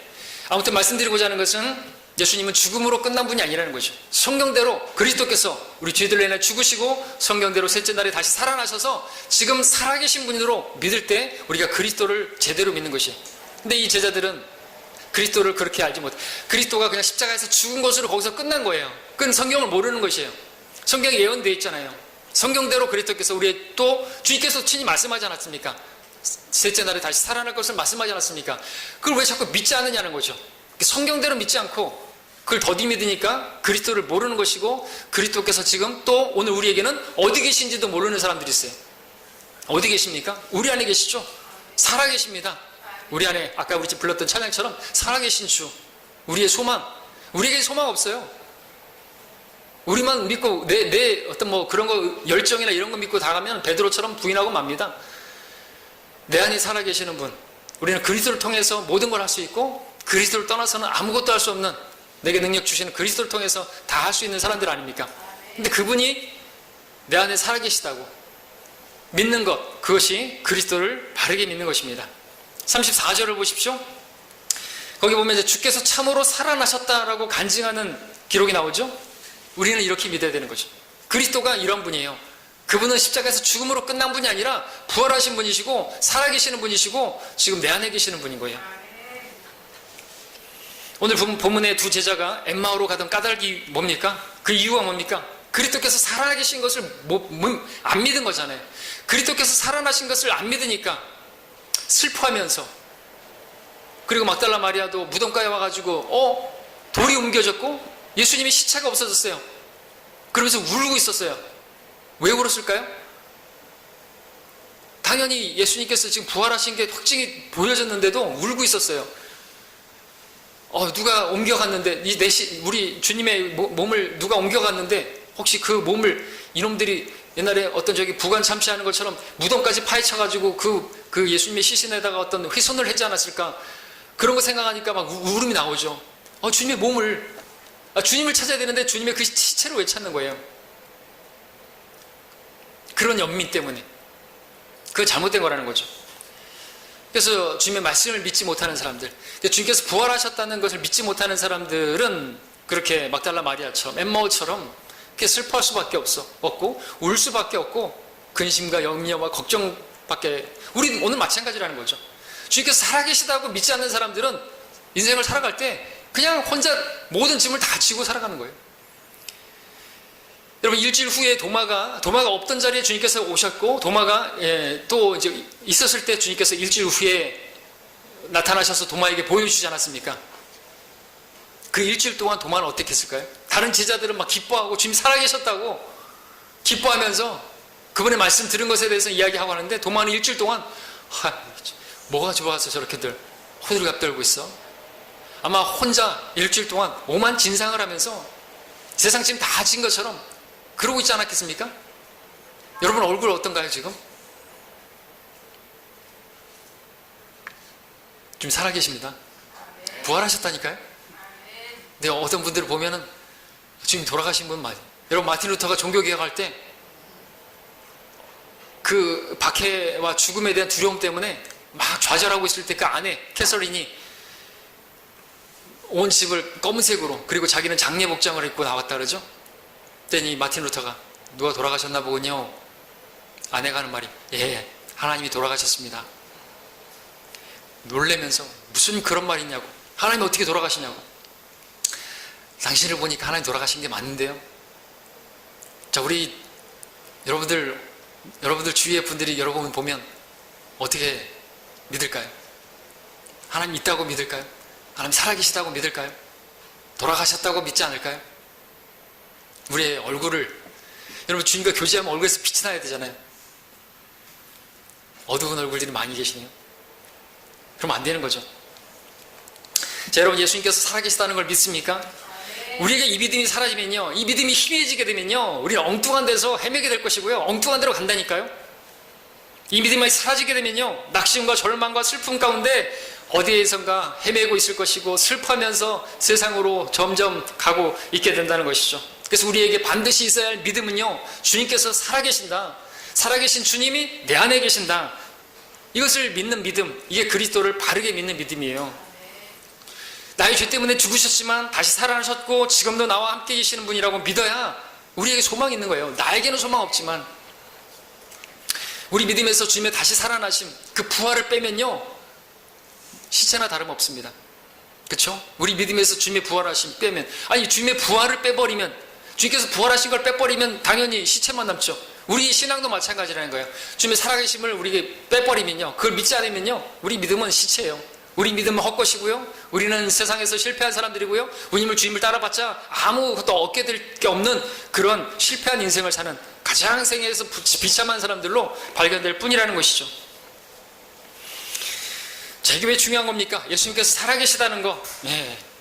아무튼 말씀드리고자 하는 것은 예수님은 죽음으로 끝난 분이 아니라는 거죠. 성경대로 그리스도께서 우리 죄들 내내 죽으시고 성경대로 셋째 날에 다시 살아나셔서 지금 살아계신 분으로 믿을 때 우리가 그리스도를 제대로 믿는 것이에요. 근데 이 제자들은 그리스도를 그렇게 알지 못해. 그리스도가 그냥 십자가에서 죽은 것으로 거기서 끝난 거예요. 그건 성경을 모르는 것이에요. 성경에 예언되어 있잖아요. 성경대로 그리스도께서 우리의, 또 주님께서 친히 말씀하지 않았습니까? 셋째 날에 다시 살아날 것을 말씀하지 않았습니까? 그걸 왜 자꾸 믿지 않느냐는 거죠. 성경대로 믿지 않고 그걸 더디 믿으니까 그리스도를 모르는 것이고, 그리스도께서 지금 또 오늘 우리에게는 어디 계신지도 모르는 사람들이 있어요. 어디 계십니까? 우리 안에 계시죠? 살아계십니다. 우리 안에 아까 우리 집 불렀던 찬양처럼 살아계신 주, 우리의 소망. 우리에게 소망 없어요. 우리만 믿고 내 어떤 뭐 그런 거, 열정이나 이런 거 믿고 나가면 베드로처럼 부인하고 맙니다. 내 안에 살아계시는 분, 우리는 그리스도를 통해서 모든 걸 할 수 있고, 그리스도를 떠나서는 아무것도 할 수 없는, 내게 능력 주시는 그리스도를 통해서 다 할 수 있는 사람들 아닙니까? 근데 그분이 내 안에 살아계시다고 믿는 것, 그것이 그리스도를 바르게 믿는 것입니다. 34절을 보십시오. 거기 보면 이제 주께서 참으로 살아나셨다라고 간증하는 기록이 나오죠. 우리는 이렇게 믿어야 되는 거죠. 그리스도가 이런 분이에요. 그분은 십자가에서 죽음으로 끝난 분이 아니라 부활하신 분이시고 살아계시는 분이시고 지금 내 안에 계시는 분인 거예요. 오늘 본문의 두 제자가 엠마오로 가던 까닭이 뭡니까? 그 이유가 뭡니까? 그리스도께서 살아계신 것을 안 믿은 거잖아요. 그리스도께서 살아나신 것을 안 믿으니까 슬퍼하면서, 그리고 막달라 마리아도 무덤가에 와가지고 돌이 옮겨졌고 예수님이 시체가 없어졌어요. 그러면서 울고 있었어요. 왜 울었을까요? 당연히 예수님께서 지금 부활하신 게 확증이 보여졌는데도 울고 있었어요. 누가 옮겨갔는데, 우리 주님의 몸을 누가 옮겨갔는데 혹시 그 몸을 이놈들이 옛날에 어떤 부관 참시하는 것처럼 무덤까지 파헤쳐가지고 그 예수님의 시신에다가 어떤 훼손을 하지 않았을까? 그런 거 생각하니까 막 울음이 나오죠. 주님의 몸을, 주님을 찾아야 되는데 주님의 그 시체를 왜 찾는 거예요? 그런 연민 때문에. 그건 잘못된 거라는 거죠. 그래서 주님의 말씀을 믿지 못하는 사람들, 주님께서 부활하셨다는 것을 믿지 못하는 사람들은 그렇게 막달라 마리아처럼, 엠마오처럼 그렇게 슬퍼할 수밖에 없고 울 수밖에 없고 근심과 염려와 걱정밖에. 우리 오늘 마찬가지라는 거죠. 주님께서 살아계시다고 믿지 않는 사람들은 인생을 살아갈 때 그냥 혼자 모든 짐을 다 지고 살아가는 거예요. 여러분, 일주일 후에 도마가 없던 자리에 주님께서 오셨고, 도마가 또 이제 있었을 때 주님께서 일주일 후에 나타나셔서 도마에게 보여주지 않았습니까? 그 일주일 동안 도마는 어떻게 했을까요? 다른 제자들은 막 기뻐하고 주님 살아계셨다고 기뻐하면서 그분의 말씀 들은 것에 대해서 이야기하고 하는데, 도마는 일주일 동안 뭐가 좋아서 저렇게들 호들갑 떨고 있어? 아마 혼자 일주일 동안 오만 진상을 하면서 세상 짐 다 진 것처럼 그러고 있지 않았겠습니까? 여러분 얼굴 어떤가요 지금? 좀 살아계십니다. 부활하셨다니까요. 근데 어떤 분들을 보면은 지금 돌아가신 분 많이. 여러분, 마틴 루터가 종교개혁할 때 그 박해와 죽음에 대한 두려움 때문에 막 좌절하고 있을 때 그 아내 캐서린이 온 집을 검은색으로, 그리고 자기는 장례 복장을 입고 나왔다 그러죠. 그랬더니 마틴 루터가 누가 돌아가셨나 보군요. 아내가 하는 말이 하나님이 돌아가셨습니다. 놀래면서 무슨 그런 말이 있냐고, 하나님이 어떻게 돌아가시냐고. 당신을 보니까 하나님 돌아가신 게 맞는데요. 자, 우리 여러분들 주위의 분들이 여러분 보면 어떻게 믿을까요? 하나님 있다고 믿을까요? 하나님 살아계시다고 믿을까요? 돌아가셨다고 믿지 않을까요? 우리의 얼굴을, 여러분 주님과 교제하면 얼굴에서 빛이 나야 되잖아요. 어두운 얼굴들이 많이 계시네요. 그러면 안 되는 거죠. 자, 여러분 예수님께서 살아계시다는 걸 믿습니까? 우리에게 이 믿음이 사라지면요, 이 믿음이 희미해지게 되면요, 우리는 엉뚱한 데서 헤매게 될 것이고요, 엉뚱한 데로 간다니까요. 이 믿음이 사라지게 되면요, 낙심과 절망과 슬픔 가운데 어디에선가 헤매고 있을 것이고 슬퍼하면서 세상으로 점점 가고 있게 된다는 것이죠. 그래서 우리에게 반드시 있어야 할 믿음은요, 주님께서 살아계신다, 살아계신 주님이 내 안에 계신다, 이것을 믿는 믿음, 이게 그리스도를 바르게 믿는 믿음이에요. 나의 죄 때문에 죽으셨지만 다시 살아나셨고 지금도 나와 함께 계시는 분이라고 믿어야 우리에게 소망이 있는 거예요. 나에게는 소망 없지만 우리 믿음에서 주님의 다시 살아나심, 그 부활을 빼면요, 시체나 다름없습니다. 그렇죠? 우리 믿음에서 주님의 부활하심 빼면, 아니 주님의 부활을 빼버리면, 주님께서 부활하신 걸 빼버리면 당연히 시체만 남죠. 우리 신앙도 마찬가지라는 거예요. 주님의 살아계심을 우리에게 빼버리면요, 그걸 믿지 않으면요, 우리 믿음은 시체예요. 우리 믿음은 헛것이고요, 우리는 세상에서 실패한 사람들이고요, 주님을 따라봤자 아무것도 얻게 될 게 없는 그런 실패한 인생을 사는 가장 생애에서 비참한 사람들로 발견될 뿐이라는 것이죠. 자, 이게 왜 중요한 겁니까? 예수님께서 살아계시다는 거.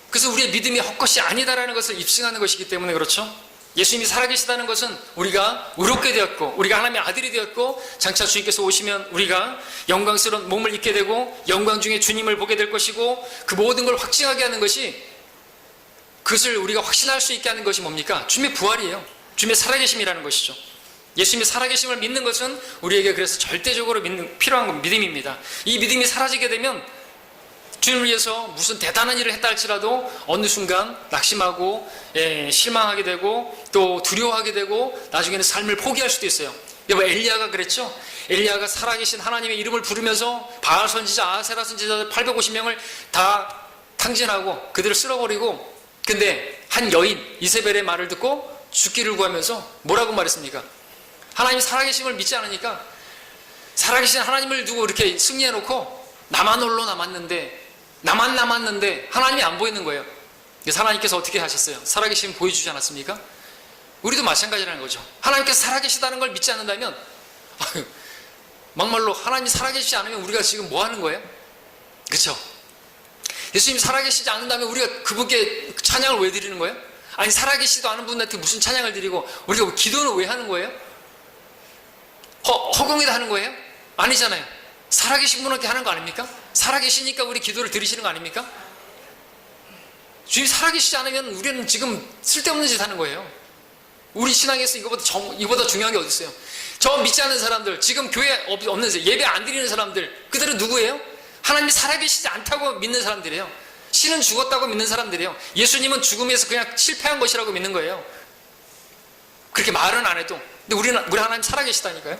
그래서 우리의 믿음이 헛것이 아니다라는 것을 입증하는 것이기 때문에 그렇죠. 예수님이 살아계시다는 것은 우리가 의롭게 되었고, 우리가 하나님의 아들이 되었고, 장차 주님께서 오시면 우리가 영광스러운 몸을 입게 되고 영광 중에 주님을 보게 될 것이고, 그 모든 걸 확증하게 하는 것이, 그것을 우리가 확신할 수 있게 하는 것이 뭡니까? 주님의 부활이에요. 주님의 살아계심이라는 것이죠. 예수님의 살아계심을 믿는 것은 우리에게 그래서 절대적으로 필요한 믿음입니다. 이 믿음이 사라지게 되면 주님을 위해서 무슨 대단한 일을 했다 할지라도 어느 순간 낙심하고 실망하게 되고 또 두려워하게 되고 나중에는 삶을 포기할 수도 있어요. 여러분 엘리야가 그랬죠? 엘리야가 살아계신 하나님의 이름을 부르면서 바알 선지자, 아세라 선지자 850명을 다 탕진하고 그들을 쓸어버리고, 근데 한 여인 이세벨의 말을 듣고 죽기를 구하면서 뭐라고 말했습니까? 하나님 살아계심을 믿지 않으니까 살아계신 하나님을 두고 이렇게 승리해놓고 나만 홀로 남았는데 하나님이 안 보이는 거예요. 그래서 하나님께서 어떻게 하셨어요? 살아계심 보여주지 않았습니까? 우리도 마찬가지라는 거죠. 하나님께서 살아계시다는 걸 믿지 않는다면, 막말로 하나님이 살아계시지 않으면 우리가 지금 뭐 하는 거예요? 그렇죠? 예수님이 살아계시지 않는다면 우리가 그분께 찬양을 왜 드리는 거예요? 아니 살아계시지도 않은 분한테 무슨 찬양을 드리고 우리가 기도는 왜 하는 거예요? 허공에다 하는 거예요? 아니잖아요. 살아계신 분한테 하는 거 아닙니까? 살아계시니까 우리 기도를 드리시는 거 아닙니까? 주님이 살아계시지 않으면 우리는 지금 쓸데없는 짓 하는 거예요. 우리 신앙에서 이거보다 중요한 게 어디 있어요? 저 믿지 않는 사람들, 지금 교회 없는, 예배 안 드리는 사람들, 그들은 누구예요? 하나님이 살아계시지 않다고 믿는 사람들이에요. 신은 죽었다고 믿는 사람들이에요. 예수님은 죽음에서 그냥 실패한 것이라고 믿는 거예요. 그렇게 말은 안 해도. 근데 우리 하나님 살아계시다니까요.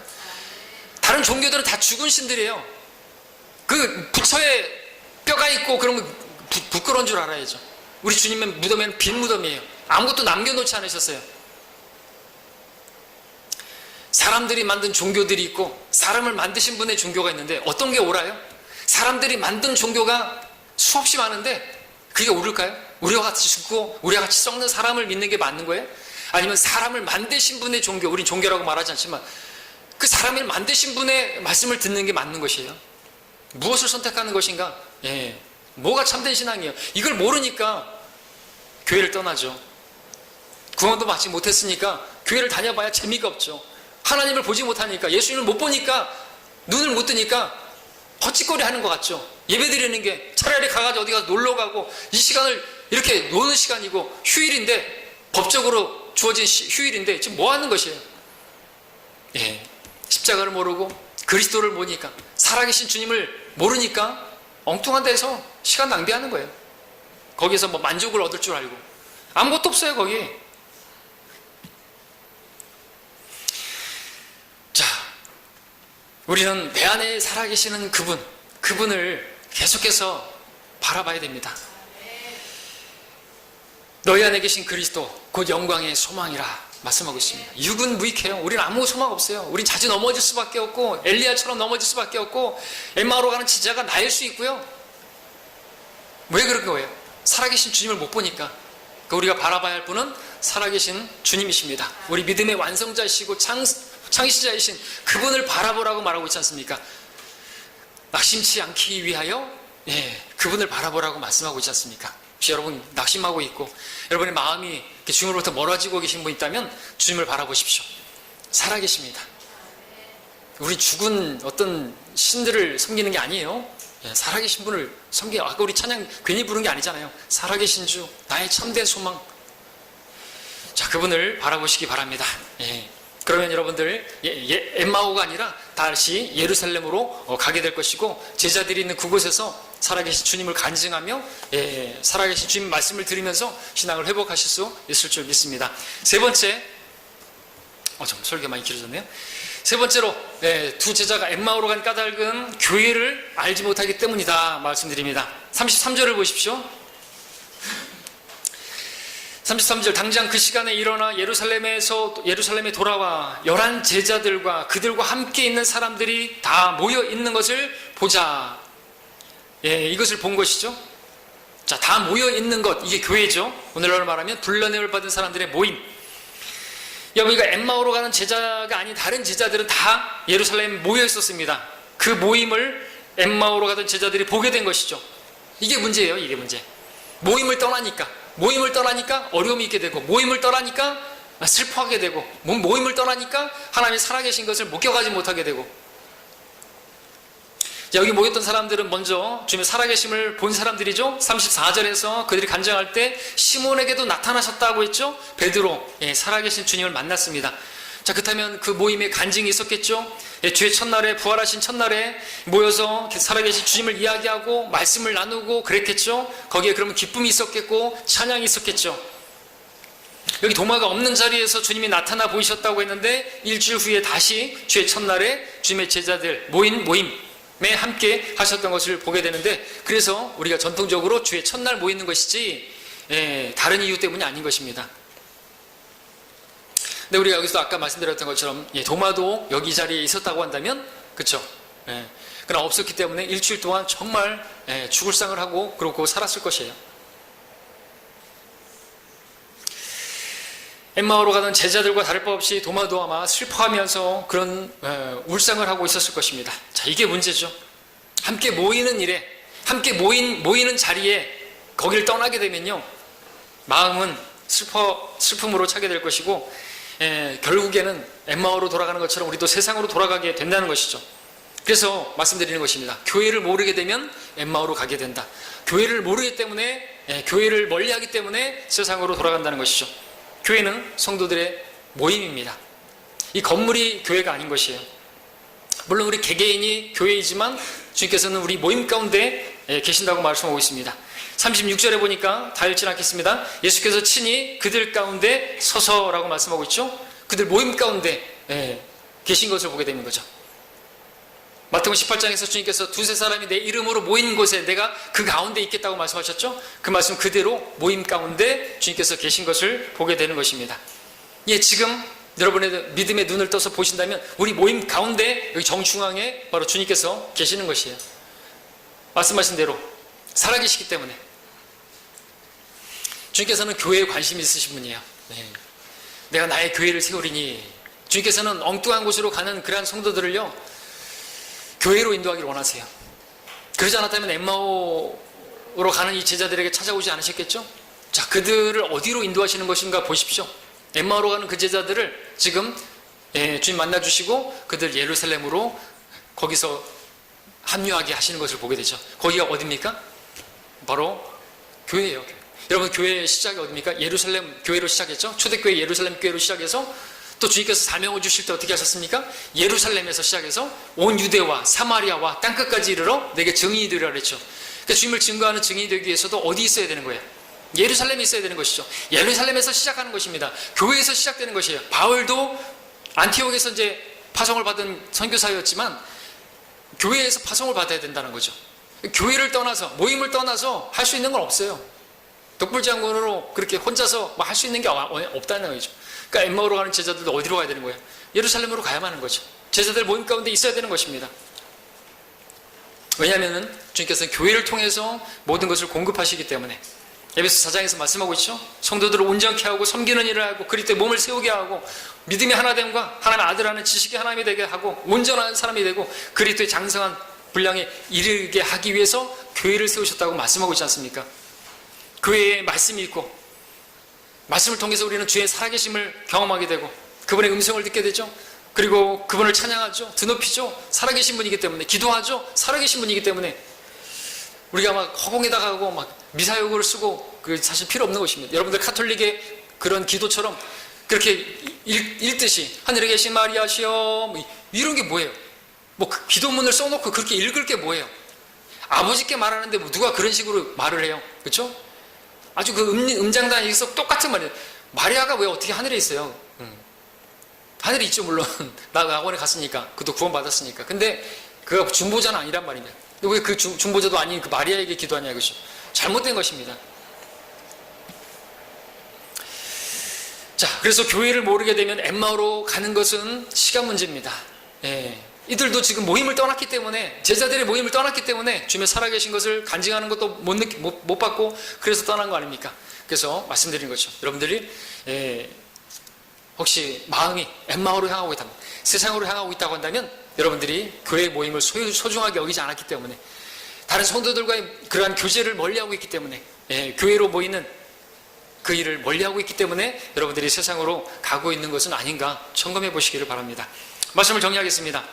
다른 종교들은 다 죽은 신들이에요. 그 부처에 뼈가 있고 그러면 부끄러운 줄 알아야죠. 우리 주님의 무덤에는 빈 무덤이에요. 아무것도 남겨놓지 않으셨어요. 사람들이 만든 종교들이 있고 사람을 만드신 분의 종교가 있는데 어떤 게 옳아요? 사람들이 만든 종교가 수없이 많은데 그게 옳을까요? 우리와 같이 죽고 우리와 같이 썩는 사람을 믿는 게 맞는 거예요? 아니면 사람을 만드신 분의 종교, 우린 종교라고 말하지 않지만 그 사람을 만드신 분의 말씀을 듣는 게 맞는 것이에요. 무엇을 선택하는 것인가? 뭐가 참된 신앙이에요? 이걸 모르니까 교회를 떠나죠. 구원도 받지 못했으니까 교회를 다녀봐야 재미가 없죠. 하나님을 보지 못하니까, 예수님을 못 보니까, 눈을 못 뜨니까 헛짓거리 하는 것 같죠. 예배 드리는 게 차라리 가가지고 어디 가서 놀러 가고, 이 시간을 이렇게 노는 시간이고 휴일인데, 법적으로 주어진 휴일인데 지금 뭐 하는 것이에요? 십자가를 모르고 그리스도를 모르니까, 살아계신 주님을 모르니까 엉뚱한 데서 시간 낭비하는 거예요. 거기서 뭐 만족을 얻을 줄 알고 아무것도 없어요 거기. 자, 우리는 내 안에 살아계시는 그분을 계속해서 바라봐야 됩니다. 너희 안에 계신 그리스도 곧 영광의 소망이라 말씀하고 있습니다. 육은 무익해요. 우리는 아무 소망 없어요. 우린 자주 넘어질 수밖에 없고, 엘리야처럼 넘어질 수밖에 없고, 엠마오로 가는 지자가 나일 수 있고요. 왜 그런 거예요? 살아계신 주님을 못 보니까. 우리가 바라봐야 할 분은 살아계신 주님이십니다. 우리 믿음의 완성자이시고 창시자이신 그분을 바라보라고 말하고 있지 않습니까? 낙심치 않기 위하여 그분을 바라보라고 말씀하고 있지 않습니까? 혹시 여러분 낙심하고 있고 여러분의 마음이 주님으로부터 멀어지고 계신 분 있다면 주님을 바라보십시오. 살아계십니다. 우리 죽은 어떤 신들을 섬기는 게 아니에요. 살아계신 분을 섬겨요. 아까 우리 찬양 괜히 부른 게 아니잖아요. 살아계신 주, 나의 참된 소망. 자, 그분을 바라보시기 바랍니다. 그러면 여러분들 엠마오가 아니라 다시 예루살렘으로 가게 될 것이고 제자들이 있는 그곳에서 살아계신 주님을 간증하며 살아계신 주님 말씀을 들으면서 신앙을 회복하실 수 있을 줄 믿습니다. 세 번째, 좀 설교 많이 길어졌네요. 세 번째로 두 제자가 엠마오로 간 까닭은 교회를 알지 못하기 때문이다 말씀드립니다. 33절을 보십시오. 33절, 당장 그 시간에 일어나 예루살렘에 돌아와 11 제자들과 그들과 함께 있는 사람들이 다 모여 있는 것을 보자. 이것을 본 것이죠. 자, 다 모여 있는 것, 이게 교회죠. 오늘날로 말하면 불러냄을 받은 사람들의 모임. 여러분, 이거 엠마오로 가는 제자가 아닌 다른 제자들은 다 예루살렘에 모여 있었습니다. 그 모임을 엠마오로 가던 제자들이 보게 된 것이죠. 이게 문제예요. 이게 문제. 모임을 떠나니까 어려움이 있게 되고, 모임을 떠나니까 슬퍼하게 되고, 모임을 떠나니까 하나님이 살아계신 것을 목격하지 못하게 되고. 여기 모였던 사람들은 먼저 주님의 살아계심을 본 사람들이죠. 34절에서 그들이 간증할 때 시몬에게도 나타나셨다고 했죠. 베드로, 살아계신 주님을 만났습니다. 자, 그렇다면 그 모임에 간증이 있었겠죠. 주의 첫날에, 부활하신 첫날에 모여서 살아계신 주님을 이야기하고 말씀을 나누고 그랬겠죠. 거기에 그러면 기쁨이 있었겠고 찬양이 있었겠죠. 여기 도마가 없는 자리에서 주님이 나타나 보이셨다고 했는데 일주일 후에 다시 주의 첫날에 주님의 제자들 모임에 함께 하셨던 것을 보게 되는데, 그래서 우리가 전통적으로 주의 첫날 모이는 것이지 다른 이유 때문이 아닌 것입니다. 근데 우리가 여기서 아까 말씀드렸던 것처럼 도마도 여기 자리에 있었다고 한다면, 그렇죠? 그러나 없었기 때문에 일주일 동안 정말 죽을 상을 하고 그러고 살았을 것이에요. 엠마오로 가던 제자들과 다를 바 없이 도마도 아마 슬퍼하면서 그런 울상을 하고 있었을 것입니다. 자, 이게 문제죠. 함께 모이는 일에, 함께 모이는 자리에 거기를 떠나게 되면요, 마음은 슬픔으로 차게 될 것이고, 결국에는 엠마오로 돌아가는 것처럼 우리도 세상으로 돌아가게 된다는 것이죠. 그래서 말씀드리는 것입니다. 교회를 모르게 되면 엠마오로 가게 된다. 교회를 모르기 때문에, 교회를 멀리하기 때문에 세상으로 돌아간다는 것이죠. 교회는 성도들의 모임입니다. 이 건물이 교회가 아닌 것이에요. 물론 우리 개개인이 교회이지만 주님께서는 우리 모임 가운데 계신다고 말씀하고 있습니다. 36절에 보니까 다 읽진 않겠습니다. 예수께서 친히 그들 가운데 서서라고 말씀하고 있죠. 그들 모임 가운데 계신 것을 보게 되는 거죠. 마태복음 18장에서 주님께서 두세 사람이 내 이름으로 모인 곳에 내가 그 가운데 있겠다고 말씀하셨죠. 그 말씀 그대로 모임 가운데 주님께서 계신 것을 보게 되는 것입니다. 지금 여러분의 믿음의 눈을 떠서 보신다면 우리 모임 가운데 여기 정중앙에 바로 주님께서 계시는 것이에요. 말씀하신 대로 살아계시기 때문에. 주님께서는 교회에 관심이 있으신 분이에요. 내가 나의 교회를 세우리니. 주님께서는 엉뚱한 곳으로 가는 그러한 성도들을요, 교회로 인도하기를 원하세요. 그러지 않았다면 엠마오로 가는 이 제자들에게 찾아오지 않으셨겠죠? 자, 그들을 어디로 인도하시는 것인가 보십시오. 엠마오로 가는 그 제자들을 지금 주님 만나주시고 그들 예루살렘으로 거기서 합류하게 하시는 것을 보게 되죠. 거기가 어디입니까? 바로 교회예요. 여러분, 교회의 시작이 어디입니까? 예루살렘 교회로 시작했죠. 초대교회 예루살렘 교회로 시작해서 또 주님께서 사명을 주실 때 어떻게 하셨습니까? 예루살렘에서 시작해서 온 유대와 사마리아와 땅끝까지 이르러 내게 증인이 되리라 그랬죠. 그러니까 주님을 증거하는 증인이 되기 위해서도 어디 있어야 되는 거예요? 예루살렘에 있어야 되는 것이죠. 예루살렘에서 시작하는 것입니다. 교회에서 시작되는 것이에요. 바울도 안티옥에서 이제 파송을 받은 선교사였지만 교회에서 파송을 받아야 된다는 거죠. 교회를 떠나서, 모임을 떠나서 할 수 있는 건 없어요. 독불장군으로 그렇게 혼자서 할 수 있는 게 없다는 거죠. 그러니까 엠마오로 가는 제자들도 어디로 가야 되는 거예요? 예루살렘으로 가야만 하는 거죠. 제자들 모임 가운데 있어야 되는 것입니다. 왜냐하면 주님께서는 교회를 통해서 모든 것을 공급하시기 때문에. 에베소 4장에서 말씀하고 있죠. 성도들을 온전케 하고 섬기는 일을 하고 그리스도의 몸을 세우게 하고 믿음의 하나됨과 하나님의 아들하는 지식의 하나님이 되게 하고 온전한 사람이 되고 그리스도의 장성한 분량에 이르게 하기 위해서 교회를 세우셨다고 말씀하고 있지 않습니까? 교회에 말씀이 있고 말씀을 통해서 우리는 주의 살아계심을 경험하게 되고 그분의 음성을 듣게 되죠. 그리고 그분을 찬양하죠. 드높이죠. 살아계신 분이기 때문에 기도하죠. 살아계신 분이기 때문에 우리가 막 허공에다가 하고 막 미사역을 쓰고 그 사실 필요 없는 것입니다. 여러분들 카톨릭의 그런 기도처럼 그렇게 읽듯이 하늘에 계신 마리아시여 뭐 이런 게 뭐예요? 뭐 그 기도문을 써놓고 그렇게 읽을 게 뭐예요? 아버지께 말하는데 뭐 누가 그런 식으로 말을 해요? 그렇죠? 아주 그 음장단에서 똑같은 말이에요. 마리아가 왜 어떻게 하늘에 있어요? 하늘에 있죠 물론. 나 학원에 갔으니까 그도 구원받았으니까. 근데 그가 중보자는 아니란 말이냐. 왜 그 중보자도 아닌 그 마리아에게 기도하냐 이것이 잘못된 것입니다. 자, 그래서 교회를 모르게 되면 엠마오로 가는 것은 시간 문제입니다. 예. 이들도 지금 모임을 떠났기 때문에 제자들의 모임을 떠났기 때문에 주님의 살아계신 것을 간증하는 것도 못 받고 그래서 떠난 거 아닙니까? 그래서 말씀드린 거죠. 여러분들이 혹시 마음이 엠마오로 향하고 있다면 세상으로 향하고 있다고 한다면 여러분들이 교회 모임을 소중하게 여기지 않았기 때문에 다른 성도들과의 그러한 교제를 멀리하고 있기 때문에 교회로 모이는 그 일을 멀리하고 있기 때문에 여러분들이 세상으로 가고 있는 것은 아닌가 점검해 보시기를 바랍니다. 말씀을 정리하겠습니다.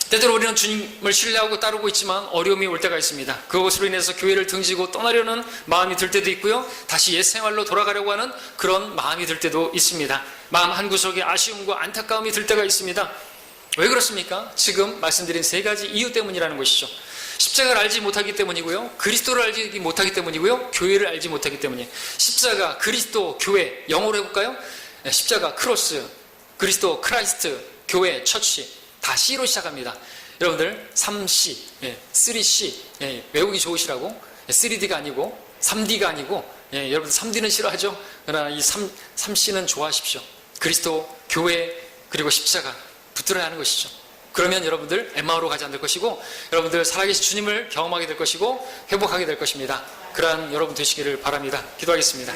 때때로 우리는 주님을 신뢰하고 따르고 있지만 어려움이 올 때가 있습니다. 그것으로 인해서 교회를 등지고 떠나려는 마음이 들 때도 있고요. 다시 옛 생활로 돌아가려고 하는 그런 마음이 들 때도 있습니다. 마음 한구석에 아쉬움과 안타까움이 들 때가 있습니다. 왜 그렇습니까? 지금 말씀드린 세 가지 이유 때문이라는 것이죠. 십자가를 알지 못하기 때문이고요. 그리스도를 알지 못하기 때문이고요. 교회를 알지 못하기 때문이에요. 십자가, 그리스도, 교회, 영어로 해볼까요? 십자가, 크로스, 그리스도, 크라이스트, 교회, 처치 다 C로 시작합니다. 여러분들 3C, 3C 외우기 좋으시라고 3D가 아니고 3D가 아니고 여러분들 3D는 싫어하죠? 그러나 이 3C는 좋아하십시오. 그리스도, 교회, 그리고 십자가 붙들어야 하는 것이죠. 그러면 여러분들 엠마오로 가지 않을 것이고 여러분들 살아계신 주님을 경험하게 될 것이고 회복하게 될 것입니다. 그러한 여러분 되시기를 바랍니다. 기도하겠습니다.